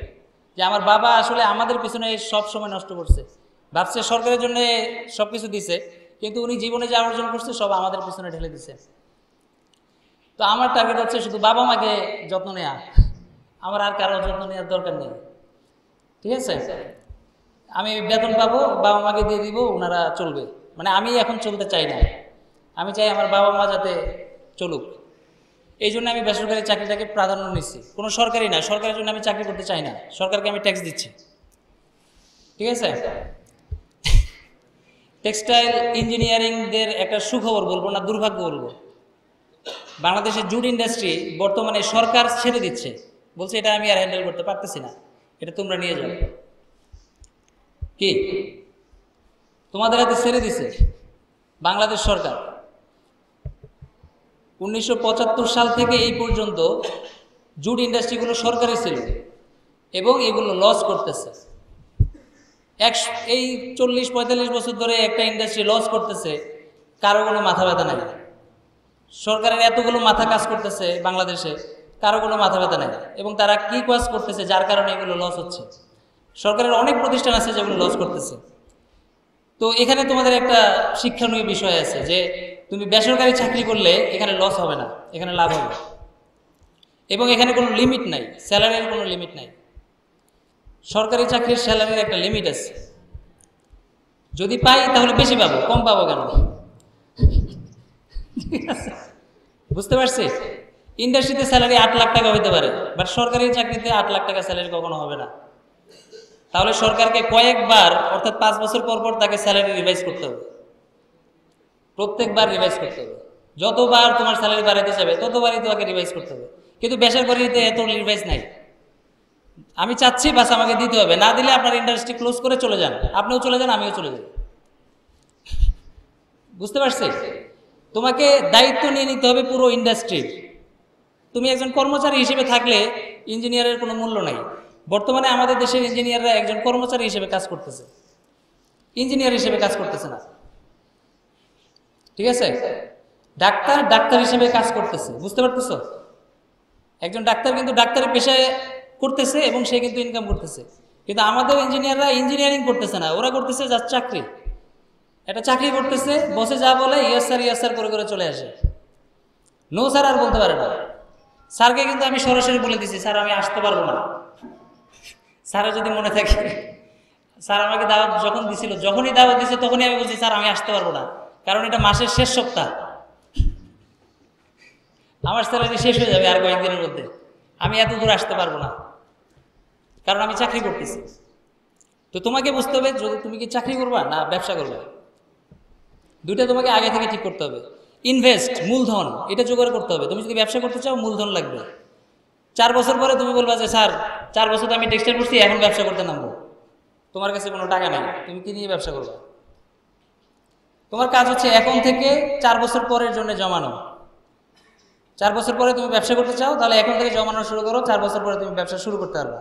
যে আমার বাবা আসলে আমাদের পিছনে সব সময় নষ্ট করছে, ভাবছে সরকারের জন্য সবকিছু দিছে, কিন্তু উনি জীবনে যা অর্জন করছে সব আমাদের পিছনে ঢেলে দিছে। তো আমার টার্গেট হচ্ছে শুধু বাবা মাকে যত্ন নেওয়া, আমার আর কারো যত্ন নেওয়ার দরকার নেই। ঠিক আছে, আমি বেতন পাবো, বাবা মাকে দিয়ে দিব, ওনারা চলবে। মানে আমি এখন চলতে চাই না, আমি চাই আমার বাবা মা যাতে চলুক। এই জন্য আমি বেসরকারি চাকরিটাকে প্রাধান্য নিচ্ছি, কোনো সরকারি না। সরকারের জন্য আমি চাকরি করতে চাই না, সরকারকে আমি ট্যাক্স দিচ্ছি। ঠিক আছে, টেক্সটাইল ইঞ্জিনিয়ারিংদের একটা সুখবর বলবো না দুর্ভাগ্য বলবো, বাংলাদেশের জুট ইন্ডাস্ট্রি বর্তমানে সরকার ছেড়ে দিচ্ছে, বলছে এটা আমি আর হ্যান্ডেল করতে পারতেছি না, এটা তোমরা নিয়ে যাও। কি তোমাদের হাতে ছেড়ে দিছে বাংলাদেশ সরকার? 1975 সাল থেকে এই পর্যন্ত জুট ইন্ডাস্ট্রিগুলো সরকারি ছিল এবং এগুলো লস করতেছে। এই 40-45 বছর ধরে একটা ইন্ডাস্ট্রি লস করতেছে, কারো কোনো মাথা ব্যথা নাই। সরকারের এতগুলো মাথা কাজ করতেছে বাংলাদেশে, কারো কোনো মাথা ব্যথা নাই। এবং তারা কি কাজ করতেছে যার কারণে এগুলো লস হচ্ছে? সরকারের অনেক প্রতিষ্ঠান আছে যেগুলো লস করতেছে। তো এখানে তোমাদের একটা শিক্ষণীয় বিষয় আছে যে তুমি বেসরকারি চাকরি করলে এখানে লস হবে না, এখানে লাভ হবে। এবং এখানে কোনো লিমিট নাই, স্যালারির কোনো লিমিট নাই। সরকারি চাকরির স্যালারির একটা লিমিট আছে, যদি পাই তাহলে বেশি পাবো, কম পাবো কেন? বুঝতে পারছি? ইন্ডাস্ট্রিতে স্যালারি 8 লাখ টাকা হইতে পারে, বাট সরকারি চাকরিতে 8 লাখ টাকা স্যালারি কখনো হবে না। তাহলে সরকারকে কয়েকবার, অর্থাৎ 5 বছর পর পর তাকে স্যালারি রিভাইজ করতে হবে, প্রত্যেকবার রিভাইজ করতে হবে। যতবার তোমার স্যালারি বাড়াতে যাবে ততবারই তোমাকে রিভাইজ করতে হবে। কিন্তু বেসরকারিতে এত রিভাইজ নাই। আমি চাচ্ছি বাস আমাকে দিতে হবে, না দিলে আপনার ইন্ডাস্ট্রি ক্লোজ করে চলে যান, আপনিও চলে যান, আমিও চলে যাই। বুঝতে পারছি? তোমাকে দায়িত্ব নিয়ে নিতে হবে পুরো ইন্ডাস্ট্রির। তুমি একজন কর্মচারী হিসেবে থাকলে ইঞ্জিনিয়ারের কোনো মূল্য নাই। বর্তমানে আমাদের দেশের ইঞ্জিনিয়াররা একজন কর্মচারী হিসেবে কাজ করতেছে, ইঞ্জিনিয়ার হিসেবে কাজ করতেছে না। ঠিক আছে? ডাক্তার ডাক্তার হিসেবে কাজ করতেছে, বুঝতে পারতেছো? একজন ডাক্তার কিন্তু ডাক্তারি পেশায় করতেছে এবং সে কিন্তু ইনকাম করতেছে। কিন্তু আমাদের ইঞ্জিনিয়াররা ইঞ্জিনিয়ারিং করতেছে না, ওরা করতেছে যার চাকরি। একটা চাকরি করতেছে, বসে যা বলে ইয়াস স্যার করে করে চলে আসে, নো স্যার আর বলতে পারে না। স্যারকে কিন্তু আমি সরাসরি বলে দিছি, স্যার আমি আসতে পারবো না। স্যারের যদি মনে থাকে, স্যার আমাকে দাওয়াত যখন দিছিল, যখনই দাওয়াত দিছে তখনই আমি বলছি স্যার আমি আসতে পারবো না, কারণ এটা মাসের শেষ সপ্তাহ, আমার স্যালারি শেষ হয়ে যাবে আর কয়েকদিনের মধ্যে, আমি এত দূর আসতে পারবো না, কারণ আমি চাকরি করতেছি। তো তোমাকে বুঝতে হবে যদি তুমি কি চাকরি করবা না ব্যবসা করবা, দুইটা তোমাকে আগে থেকে ঠিক করতে হবে। ইনভেস্ট, মূলধন, এটা জোগাড় করতে হবে। তুমি যদি ব্যবসা করতে চাও মূলধন লাগবে। 4 বছর পরে তুমি বলবা যে স্যার 4 বছর তো আমি টেক্সটাইল করছি, এখন ব্যবসা করতে নামবো। তোমার কাছে কোনো টাকা নেই, তুমি কি নিয়ে ব্যবসা করবা? তোমার কাজ হচ্ছে এখন থেকে 4 বছর পরের জন্য জমানো। 4 বছর পরে তুমি ব্যবসা করতে চাও, তাহলে এখন থেকে জমানো শুরু করো, 4 বছর পরে তুমি ব্যবসা শুরু করতে পারবা।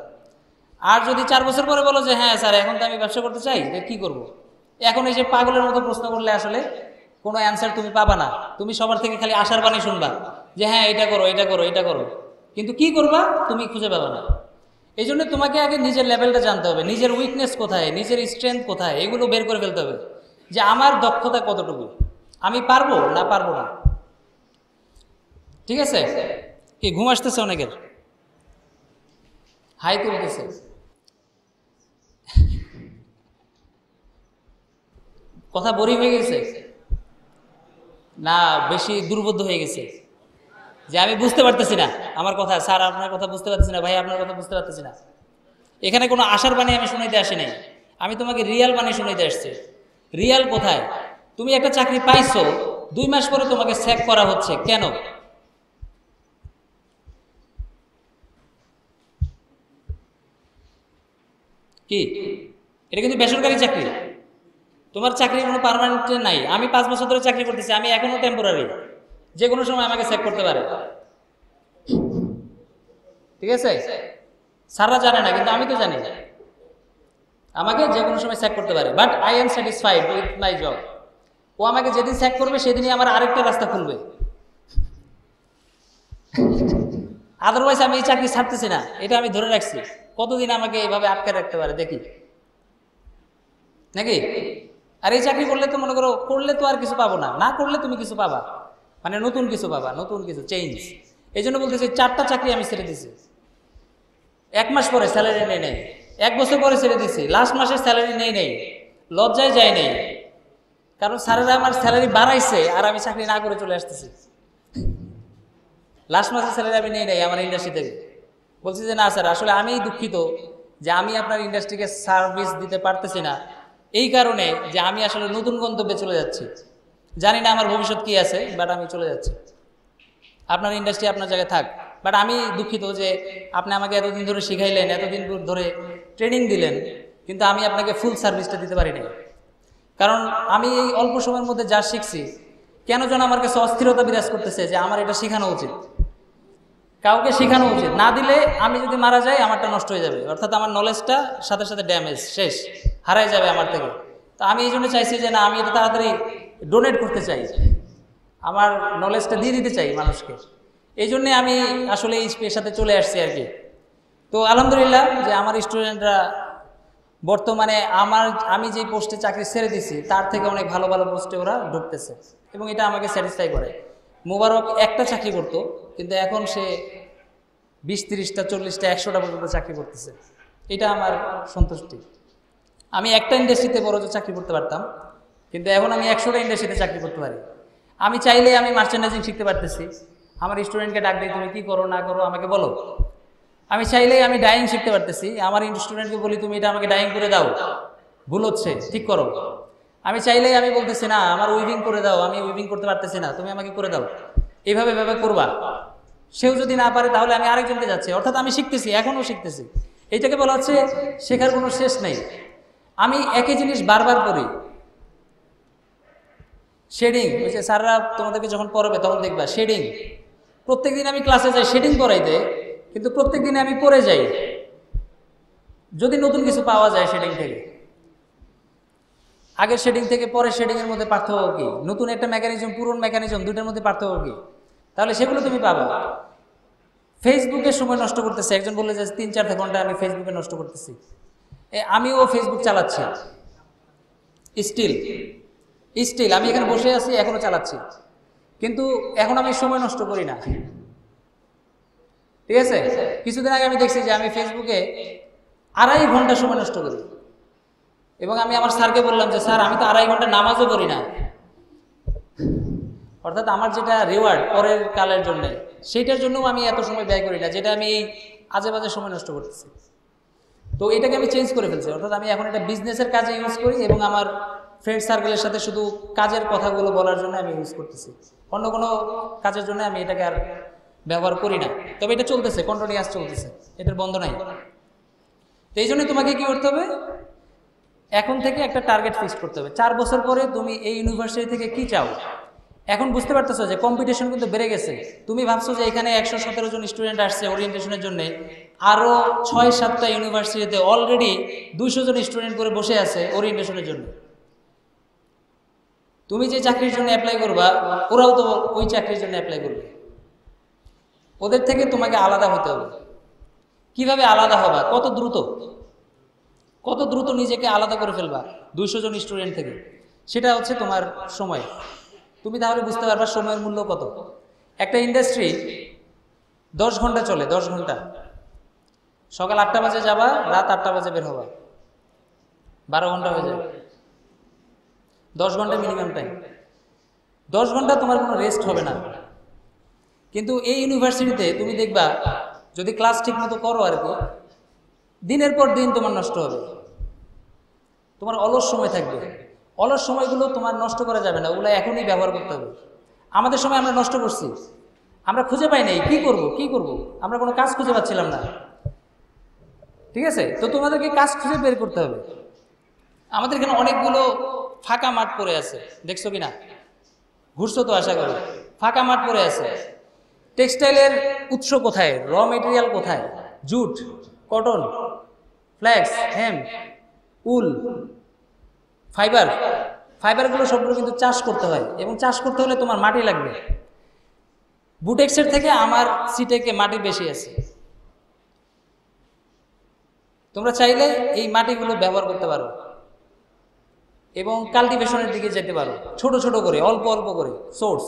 আর যদি 4 বছর পরে বলো যে হ্যাঁ স্যার এখন তো আমি ব্যবসা করতে চাই, কি করব? এখন এই যে পাগলের মতো প্রশ্ন করলে আসলে কোনো অ্যান্সার তুমি পাবা না। তুমি সবার থেকে খালি আশার বাণী শুনবা যে হ্যাঁ এটা করো, এটা করো, এটা করো, কিন্তু কি করবা তুমি খুঁজে পাবা না। এই জন্য তোমাকে আগে নিজের লেভেলটা জানতে হবে, নিজের উইকনেস কোথায়, নিজের স্ট্রেংথ কোথায়, এগুলো বের করে ফেলতে হবে যে আমার দক্ষতা কতটুকু, আমি পারবো না পারবো না। ঠিক আছে? কি ঘুম আসতেছে অনেকের? হাই তুলতেছে। কথা বোরিং হয়ে গেছে না বেশি দুর্বোধ্য হয়ে গেছে যে আমি বুঝতে পারতেছি না আমার কথা, স্যার আপনার কথা বুঝতে পারতেছি না, ভাই আপনার কথা বুঝতে পারতেছি না। এখানে কোনো আশার বাণী আমি শুনাইতে আসি নাই, আমি তোমাকে রিয়াল বাণী শুনাইতে আসছি। রিয়াল কোথায়? তুমি একটা চাকরি পাইছো, 2 মাস পরে তোমাকে স্যাক করা হচ্ছে, কেন? কি এটা কিন্তু বেসরকারি চাকরি, তোমার চাকরি কোনো পার্মানেন্ট নাই। আমি 5 বছর ধরে চাকরি করতেছি, আমি এখনো টেম্পোরারি, যে কোনো সময় আমাকে স্যাক করতে পারে। ঠিক আছে? স্যাররা জানে না কিন্তু আমি তো জানি, আমাকে যে কোনো সময় স্যাক করতে পারে। But I am satisfied with my job. ও আমাকে যেদিন স্যাক করবে সেদিনই আমার আরেকটা রাস্তা খুলবে। আদারওয়াইজ আমি এই চাকরি ছাড়তেছি না, এটা আমি ধরে রাখছি। কতদিন আমাকে এইভাবে আটকে রাখতে পারে দেখি, নাকি? আর এই চাকরি করলে তো মনে করো, করলে তো আর কিছু পাবো না, না করলে তুমি কিছু পাবা, মানে নতুন কিছু পাবা, নতুন কিছু চেঞ্জ। এই জন্য বলতেছি 4টা চাকরি আমি ছেড়ে দিছি, 1 মাস পরে স্যালারি নেই নেই, 1 বছর পরে ছেড়ে দিছি, লাস্ট মাসের স্যালারি নেই নেই, লজ্জায় যায় নেই, কারণ স্যারেরা আমার স্যালারি বাড়াইছে আর আমি চাকরি না করে চলে আসতেছি। লাস্ট মাসের স্যালারি আমি নেই নেই আমার ইন্ডাস্ট্রি থেকে। বলছি যে না স্যার আসলে আমি দুঃখিত যে আমি আপনার ইন্ডাস্ট্রিকে সার্ভিস দিতে পারতেছি না, এই কারণে যে আমি আসলে নতুন গন্তব্যে চলে যাচ্ছি, জানি না আমার ভবিষ্যৎ কি আছে, বাট আমি চলে যাচ্ছি। আপনার ইন্ডাস্ট্রি আপনার জায়গায় থাক, বাট আমি দুঃখিত যে আপনি আমাকে এতদিন ধরে শিখাইলেন, এতদিন ধরে ট্রেনিং দিলেন, কিন্তু আমি আপনাকে ফুল সার্ভিসটা দিতে পারি নাই। কারণ আমি এই অল্প সময়ের মধ্যে যা শিখছি, কেন যেন আমার কাছে অস্থিরতা বিরাজ করতেছে যে আমার এটা শেখানো উচিত, কাউকে শেখানো উচিত। না দিলে আমি যদি মারা যাই আমারটা নষ্ট হয়ে যাবে, অর্থাৎ আমার নলেজটা সাথে সাথে ড্যামেজ, শেষ, হারাই যাবে আমার থেকে। তো আমি এই জন্য চাইছি যে না, আমি এটা তাড়াতাড়ি ডোনেট করতে চাই, আমার নলেজটা দিয়ে দিতে চাই মানুষকে। এই জন্যে আমি আসলে এই পেশাতে চলে আসছি আর কি। তো আলহামদুলিল্লাহ যে আমার স্টুডেন্টরা বর্তমানে আমি যে পোস্টে চাকরি ছেড়ে দিছি তার থেকে অনেক ভালো ভালো পোস্টে ওরা ঢুকতেছে, এবং এটা আমাকে স্যাটিসফাই করে। মোবারক একটা চাকরি করতো, কিন্তু এখন সে 20, 30টা, 40টা, 100টা পর্যন্ত চাকরি করতেছে। এটা আমার সন্তুষ্টি। আমি একটা ইন্ডাস্ট্রিতে বড় যে চাকরি করতে পারতাম, কিন্তু এখন আমি 100টা ইন্ডাস্ট্রিতে চাকরি করতে পারি। আমি চাইলে আমি মার্চেন্ডাইজিং শিখতে পারতেছি, আমার স্টুডেন্টকে ডাক দিই, তুমি কী করো না করো আমাকে বলো। আমি চাইলেই আমি ডাইং শিখতে পারতেছি, আমার স্টুডেন্টকে বলি তুমি এটা আমাকে ডাইং করে দাও, ভুল হচ্ছে ঠিক করো। আমি চাইলেই আমি বলতেছি না আমার উইভিং করে দাও, আমি উইভিং করতে পারতেছি না, তুমি আমাকে করে দাও, এইভাবে এভাবে করবা। সেও যদি না পারে তাহলে আমি আরেকজনকে যাচ্ছি, অর্থাৎ আমি শিখতেছি, এখনও শিখতেছি। এইটাকে বলা হচ্ছে শেখার কোনো শেষ নেই। আমি একই জিনিস বারবার করি। শেডিং, ওই যে স্যাররা তোমাদেরকে যখন পড়াবে তখন দেখবা শেডিং, প্রত্যেকদিন আমি ক্লাসে যাই শেডিং করাইতে, কিন্তু প্রত্যেক দিনে আমি পড়ে যাই যদি নতুন কিছু পাওয়া যায় শেডিং থেকে। আগের শেডিং থেকে পরের শেডিং এর মধ্যে পার্থক্য কি, নতুন একটা মেকানিজম পুরনো মেকানিজম দুইটার মধ্যে পার্থক্য কি, তাহলে সেগুলো তুমি পাবা। ফেসবুকে সময় নষ্ট করতেছে, একজন বললে যে 3-4 ঘন্টা আমি ফেসবুকে নষ্ট করতেছি। আমিও ফেসবুক চালাচ্ছি, স্টিল আমি এখানে বসে আছি, এখনো চালাচ্ছি, কিন্তু এখন আমি সময় নষ্ট করি না। ঠিক আছে, কিছুদিন আগে আমি দেখছি যে আমি ফেসবুকে 2.5 ঘন্টা সময় নষ্ট করি, এবং আমি আমার স্যারকে বললাম যে স্যার আমি তো 2.5 ঘন্টা নামাজও করি না। অর্থাৎ আমার যেটা রিওয়ার্ড পরের কালের জন্য, সেইটার জন্যও আমি এত সময় ব্যয় করি না, যেটা আমি আজে বাজে সময় নষ্ট করতেছি। তো এটাকে আমি চেঞ্জ করে ফেলছি, অর্থাৎ আমি এখন এটা বিজনেসের কাজে ইউজ করি, এবং আমার ফ্রেন্ড সার্কেলের সাথে শুধু কাজের কথাগুলো বলার জন্য আমি ইউজ করতেছি, অন্য কোনো কাজের জন্য আমি এটাকে আর ব্যবহার করি না। তবে এটা চলতেছে, কন্টিনিউয়াস চলতেছে, এটার বন্ধ নাই। তো এই জন্য তোমাকে কি করতে হবে, এখন থেকে একটা টার্গেট ফিক্স করতে হবে। 4 বছর পরে তুমি এই ইউনিভার্সিটি থেকে কি চাও। এখন বুঝতে পারতেছো যে কম্পিটিশন কিন্তু বেড়ে গেছে। তুমি ভাবছো যে এখানে 117 জন স্টুডেন্ট আসছে ওরিয়েন্টেশনের জন্য, আরও 6-7টা ইউনিভার্সিটিতে অলরেডি 200 জন স্টুডেন্ট করে বসে আছে ওরিয়েন্টেশনের জন্য। তুমি যে চাকরির জন্য অ্যাপ্লাই করবা, ওরাও তো ওই চাকরির জন্য অ্যাপ্লাই করবে। ওদের থেকে তোমাকে আলাদা হতে হবে। কিভাবে আলাদা হবা, কত দ্রুত নিজেকে আলাদা করে ফেলবা 200 জন স্টুডেন্ট থেকে, সেটা হচ্ছে তোমার সময়। তুমি তাহলে বুঝতে পারবা সময়ের মূল্য কত। একটা ইন্ডাস্ট্রি 10 ঘন্টা চলে, 10 ঘন্টা, সকাল 8টা বাজে যাবা, রাত 8টা বাজে বের হবা, 12 ঘন্টা হয়ে যায়। 10 ঘন্টা মিনিমাম টাইম, 10 ঘন্টা তোমার কোনো রেস্ট হবে না। কিন্তু এই ইউনিভার্সিটিতে তুমি দেখবা যদি ক্লাস ঠিক মতো করো আর কি, দিনের পর দিন তোমার নষ্ট হবে, তোমার অলস সময় থাকবে। অলস সময়গুলো তোমার নষ্ট করা যাবে না, ওগুলো এখনই ব্যবহার করতে হবে। আমাদের সময় আমরা নষ্ট করছি, আমরা খুঁজে পাই নাই কি করব, আমরা কোনো কাজ খুঁজে পাচ্ছিলাম না। ঠিক আছে, তো তোমাদেরকে কাজ খুঁজে বের করতে হবে। আমাদের এখানে অনেকগুলো ফাঁকা মাঠ পড়ে আছে, দেখছো কিনা, ঘুরছো তো আশা করি। ফাঁকা মাঠ পড়ে আছে। টেক্সটাইলের উৎস কোথায়, র মেটেরিয়াল কোথায়, জুট, কটন, ফ্ল্যাক্স, হেম, উল, ফাইবারগুলো সবগুলো কিন্তু চাষ করতে হয়, এবং চাষ করতে হলে তোমার মাটি লাগবে। বুটেক্সের থেকে আমার সিটেকে মাটি বেশি আছে। তোমরা চাইলে এই মাটিগুলো ব্যবহার করতে পারো এবং কাল্টিভেশনের দিকে যেতে পারো, ছোট ছোট করে, অল্প অল্প করে সোর্স।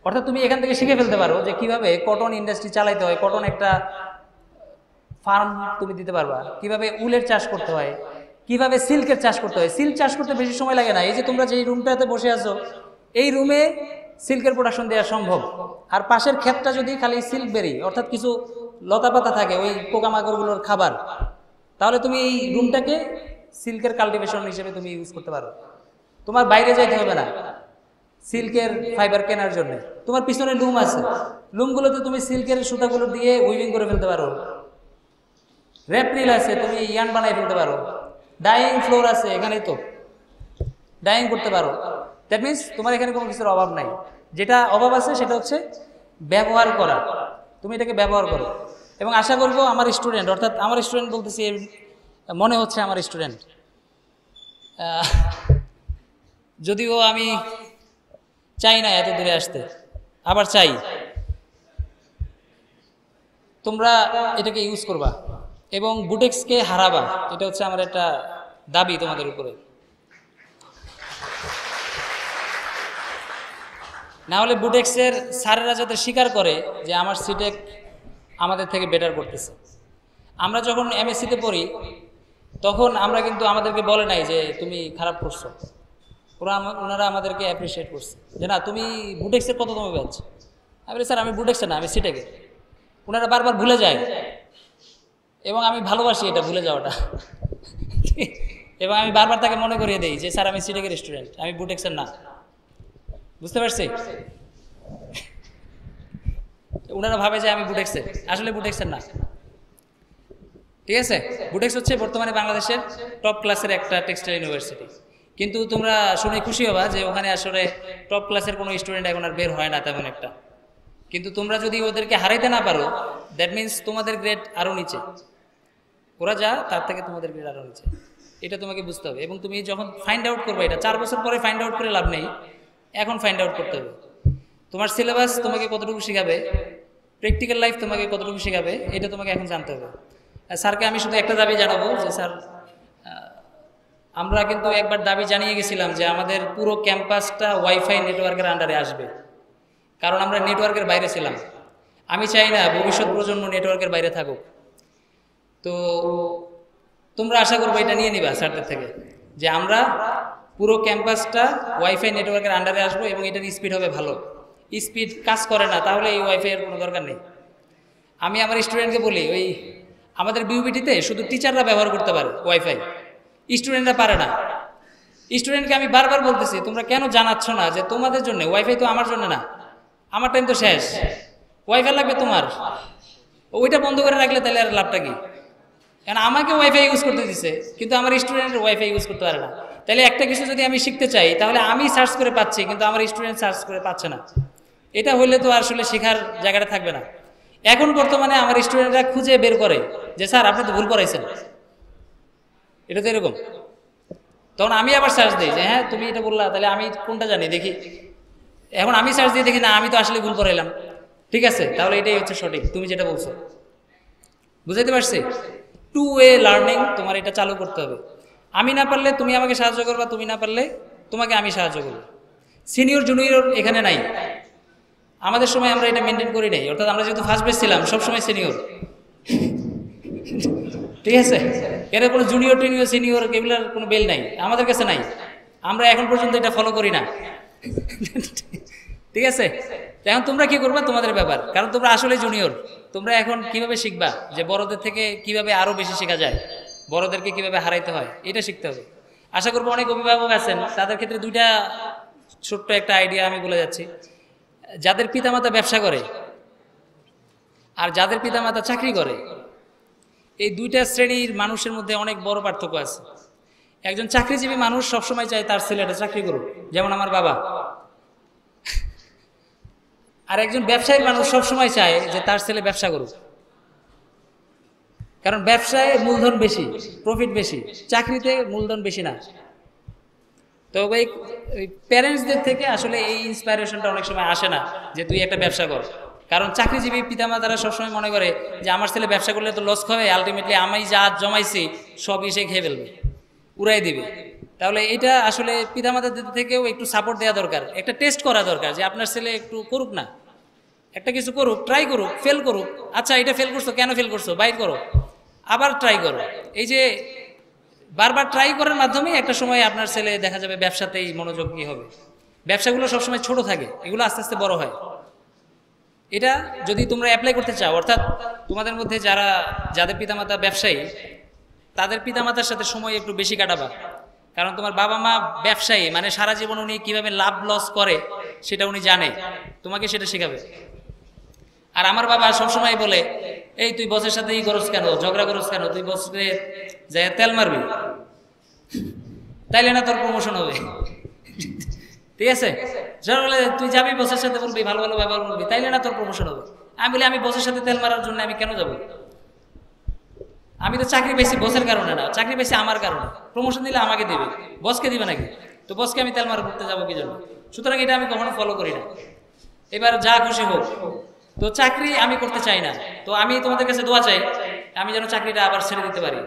অর্থাৎ তুমি এখান থেকে শিখে ফেলতে পারো যে কিভাবে কটন ইন্ডাস্ট্রি চালাইতে হয়, কটন একটা ফার্ম তুমি দিতে পারবা, কিভাবে উলের চাষ করতে হয়, কিভাবে সিল্কের চাষ করতে হয়। সিল্ক চাষ করতে বেশি সময় লাগে না। এই যে তোমরা যে রুমটাতে বসে আছো, এই রুমে সিল্কের প্রোডাকশন দেওয়া সম্ভব। আর পাশের ক্ষেতটা যদি খালি সিল্ক বেরি, অর্থাৎ কিছু লতা পাতা থাকে ওই পোকামাকড়গুলোর খাবার, তাহলে তুমি এই রুমটাকে সিল্কের কাল্টিভেশন হিসেবে তুমি ইউজ করতে পারো। তোমার বাইরে যাইতে হবে না সিল্কের ফাইবার কেনার জন্য। তোমার পিছনে লুম আছে, লুমগুলোতে তুমি সিল্কের সুতাগুলো দিয়ে উইভিং করে ফেলতে পারো। র্যাপনিল আছে, তুমি ইয়ান বানাই ফেলতে পারো। ডাইং ফ্লোর আছে, এখানেই তো ডাইং করতে পারো। দ্যাট মিনস তোমার এখানে কোনো কিছুর অভাব নাই। যেটা অভাব আছে সেটা হচ্ছে ব্যবহার করা। তুমি এটাকে ব্যবহার করো, এবং আশা করবো আমার স্টুডেন্ট, অর্থাৎ আমার স্টুডেন্ট বলতেছি, মনে হচ্ছে আমার স্টুডেন্ট, যদিও আমি চাই না এত দূরে আসতে, আবার চাই। তোমরা এটাকে ইউজ করবা এবং বুটেক্সকে হারাবা, এটা হচ্ছে আমার একটা দাবি তোমাদের উপরে। না হলে বুটেক্সের স্যারেরা যাতে স্বীকার করে যে আমার সিটেক আমাদের থেকে বেটার করতেছে। আমরা যখন এমএসসিতে পড়ি তখন আমরা কিন্তু আমাদেরকে বলে নাই যে তুমি খারাপ করছো, ওনারা আমাদেরকে অ্যাপ্রিসিয়েট করছে যে না তুমি বুটেক্সের কততম ব্যাচ। আমি বলি স্যার আমি বুটেক্সে না, আমি সিটেকে। ওনারা বারবার ভুলে যায় এবং আমি ভালোবাসি এটা ভুলে যাওয়াটা এবং আমি বারবার তাকে মনে করিয়ে দিই যে স্যার আমি সিটেকের স্টুডেন্ট, আমি বুটেক্সের না। বুঝতে পারছি? ওনারা ভাবে যে আমি বুটেক্সের, আসলে বুটেক্সের না। ঠিক আছে, বুটেক্স হচ্ছে বর্তমানে বাংলাদেশের টপ ক্লাসের একটা টেক্সটাইল ইউনিভার্সিটি, কিন্তু তোমরা শুনে খুশি হবা যে ওখানে আসলে টপ ক্লাসের কোনো স্টুডেন্ট এখন আর বের হয় না তেমন একটা। কিন্তু তোমরা যদি ওদেরকে হারাইতে না পারো, দ্যাট মিন্স তোমাদের গ্রেড আরও নিচে, ওরা যা তার থেকে তোমাদের গ্রেড আরও নিচে, এটা তোমাকে বুঝতে হবে। এবং তুমি যখন ফাইন্ড আউট করবে, এটা 4 বছর পরে ফাইন্ড আউট করে লাভ নেই, এখন ফাইন্ড আউট করতে হবে। তোমার সিলেবাস তোমাকে কতটুকু শেখাবে, প্র্যাকটিক্যাল লাইফ তোমাকে কতটুকু শেখাবে, এটা তোমাকে এখন জানতে হবে। স্যারকে আমি শুধু একটা দাবি জানাবো যে স্যার, আমরা কিন্তু একবার দাবি জানিয়ে গেছিলাম যে আমাদের পুরো ক্যাম্পাসটা ওয়াইফাই নেটওয়ার্কের আন্ডারে আসবে, কারণ আমরা নেটওয়ার্কের বাইরে ছিলাম। আমি চাই না ভবিষ্যৎ প্রজন্ম নেটওয়ার্কের বাইরে থাকুক। তো তোমরা আশা করবো এটা নিয়ে নিবা স্যারদের থেকে যে আমরা পুরো ক্যাম্পাসটা ওয়াইফাই নেটওয়ার্কের আন্ডারে আসবো এবং এটার স্পিড হবে ভালো। স্পিড কাজ করে না তাহলে এই ওয়াইফাই এর কোনো দরকার নেই। আমি আমার স্টুডেন্টকে বলি, ওই আমাদের বিউবিটিতে শুধু টিচাররা ব্যবহার করতে পারে ওয়াইফাই, স্টুডেন্টরা পারে না। স্টুডেন্টকে আমি বারবার বলতেছি তোমরা কেন জানাচ্ছ না যে তোমাদের জন্য ওয়াইফাই তো আমার জন্য না, আমার টাইম তো শেষ, ওয়াইফাই লাগবে তোমার, ওইটা বন্ধ করে রাখলে তাহলে আর লাভটা কি? কারণ আমাকে ওয়াইফাই ইউজ করতে দিছে কিন্তু আমার স্টুডেন্ট ওয়াইফাই ইউজ করতে পারে না। তাহলে একটা কিছু যদি আমি শিখতে চাই তাহলে আমি সার্চ করে পাচ্ছি কিন্তু আমার স্টুডেন্ট সার্চ করে পাচ্ছে না। এটা হইলে তো আসলে শেখার জায়গাটা থাকবে না। এখন বর্তমানে আমার স্টুডেন্টরা খুঁজে বের করে যে স্যার আপনি তো ভুল করাইছেন, এটা তো এরকম। তখন আমি আবার সার্চ দিই যে হ্যাঁ তুমি এটা বললা, তাহলে আমি কোনটা জানি দেখি। এখন আমি সার্চ দিয়ে দেখি না আমি তো আসলে ভুল করাইলাম, ঠিক আছে তাহলে এটাই হচ্ছে সঠিক, তুমি যেটা বলছো। বুঝাইতে পারছি? 2 ওয়ে লার্নিং তোমার এটা চালু করতে হবে। আমি না পারলে তুমি আমাকে সাহায্য করবা, তুমি না পারলে তোমাকে আমি সাহায্য করবো। সিনিয়র জুনিয়র এখানে নাই, আমাদের সময় আমরা এটা মেনটেন করি নাই। অর্থাৎ আমরা যেহেতু ফার্স্ট বেস ছিলাম সবসময় সিনিয়র, ঠিক আছে? এর কোনো জুনিয়র টিনিয়র সিনিয়র এগুলোর কোনো বেল নাই, আমাদের কাছে নাই। আমরা এখন পর্যন্ত এটা ফলো করি না, ঠিক আছে? এখন তোমরা কি করবা তোমাদের ব্যাপার, কারণ তোমরা আসলে জুনিয়র। তোমরা এখন কিভাবে শিখবা যে বড়দের থেকে কিভাবে আরো বেশি শেখা যায়, বড়দেরকে কিভাবে হারাইতে হয়, এটা শিখতে হবে। আশা করবো অনেক অভিভাবক আছেন, তাদের ক্ষেত্রে 2টা ছোট্ট একটা আইডিয়া আমি বলে যাচ্ছি। যাদের পিতামাতা ব্যবসা করে আর যাদের পিতামাতা চাকরি করে, এই 2টা শ্রেণীর মানুষের মধ্যে অনেক বড় পার্থক্য আছে। একজন চাকরিজীবী মানুষ সবসময় চায় তার ছেলেটা চাকরি করুক, যেমন আমার বাবা। আর একজন ব্যবসায়ী মানুষ সবসময় চায় যে তার ছেলে ব্যবসা করুক, কারণ ব্যবসায় মূলধন বেশি, প্রফিট বেশি, চাকরিতে মূলধন বেশি না। তো ওই প্যারেন্টসদের থেকে আসলে এই ইন্সপাইরেশনটা অনেক সময় আসে না যে তুই একটা ব্যবসা কর, কারণ চাকরিজীবী পিতামাতারা সবসময় মনে করে যে আমার ছেলে ব্যবসা করলে তো লস খাবে, আলটিমেটলি আমি যা জমাইছি সব এসে খেয়ে ফেলবে, উড়াই দিবে। তাহলে এটা আসলে পিতামাতাদের থেকেও একটু সাপোর্ট দেওয়া দরকার, একটা টেস্ট করা দরকার যে আপনার ছেলে একটু করুক না, একটা কিছু করুক, ট্রাই করুক, ফেল করুক। আচ্ছা এটা ফেল করছো, কেন ফেল করছো, বাইর করো, আবার ট্রাই করো। এই যে বারবার ট্রাই করার মাধ্যমে একটা সময় আপনার ছেলে দেখা যাবে ব্যবসাতেই মনোযোগী হবে। ব্যবসাগুলো সবসময় ছোট থাকে, এগুলো আস্তে আস্তে বড় হয়। এটা যদি তোমরা অ্যাপ্লাই করতে চাও, অর্থাৎ তোমাদের মধ্যে যাদের পিতামাতা ব্যবসায়ী, তাদের পিতামাতার সাথে সময় একটু বেশি কাটাবা, কারণ তোমার বাবা মা ব্যবসায়ী, মানে সারা জীবন উনি কিভাবে লাভ লস করে সেটা উনি জানে, তোমাকে সেটা শেখাবে। আর আমার বাবা সবসময় বলে এই তুই বসের সাথে করস কেন, ঝগড়া করস কেন, তুই বসে যাই তেল মারবি, তাইলে না তোর প্রমোশন হবে, ঠিক আছে? বলে তুই যাবি বসের সাথে বলবি, ভালো ভালো ব্যবহার করবি, তাইলে না তোর প্রমোশন হবে। আমি বলি আমি বসের সাথে তেল মারার জন্য আমি কেন যাব? আমি তো চাকরি পেয়েছি বসের কারণে না, চাকরি পেয়েছি আমার কারণে। প্রমোশন দিলে আমাকে দেবে, বসকে দিবে নাকি? তো বসকে আমি তেল মারা করতে যাবো কি জন্য? সুতরাং এটা আমি কখনো ফলো করি না। এবার যা খুশি হোক, তো চাকরি আমি করতে চাই না। তো আমি তোমাদের কাছে দোয়া চাই আমি যেন চাকরিটা আবার ছেড়ে দিতে পারি।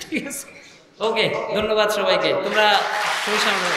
ঠিক আছে, ওকে, ধন্যবাদ সবাইকে, তোমরা সবাই সামনে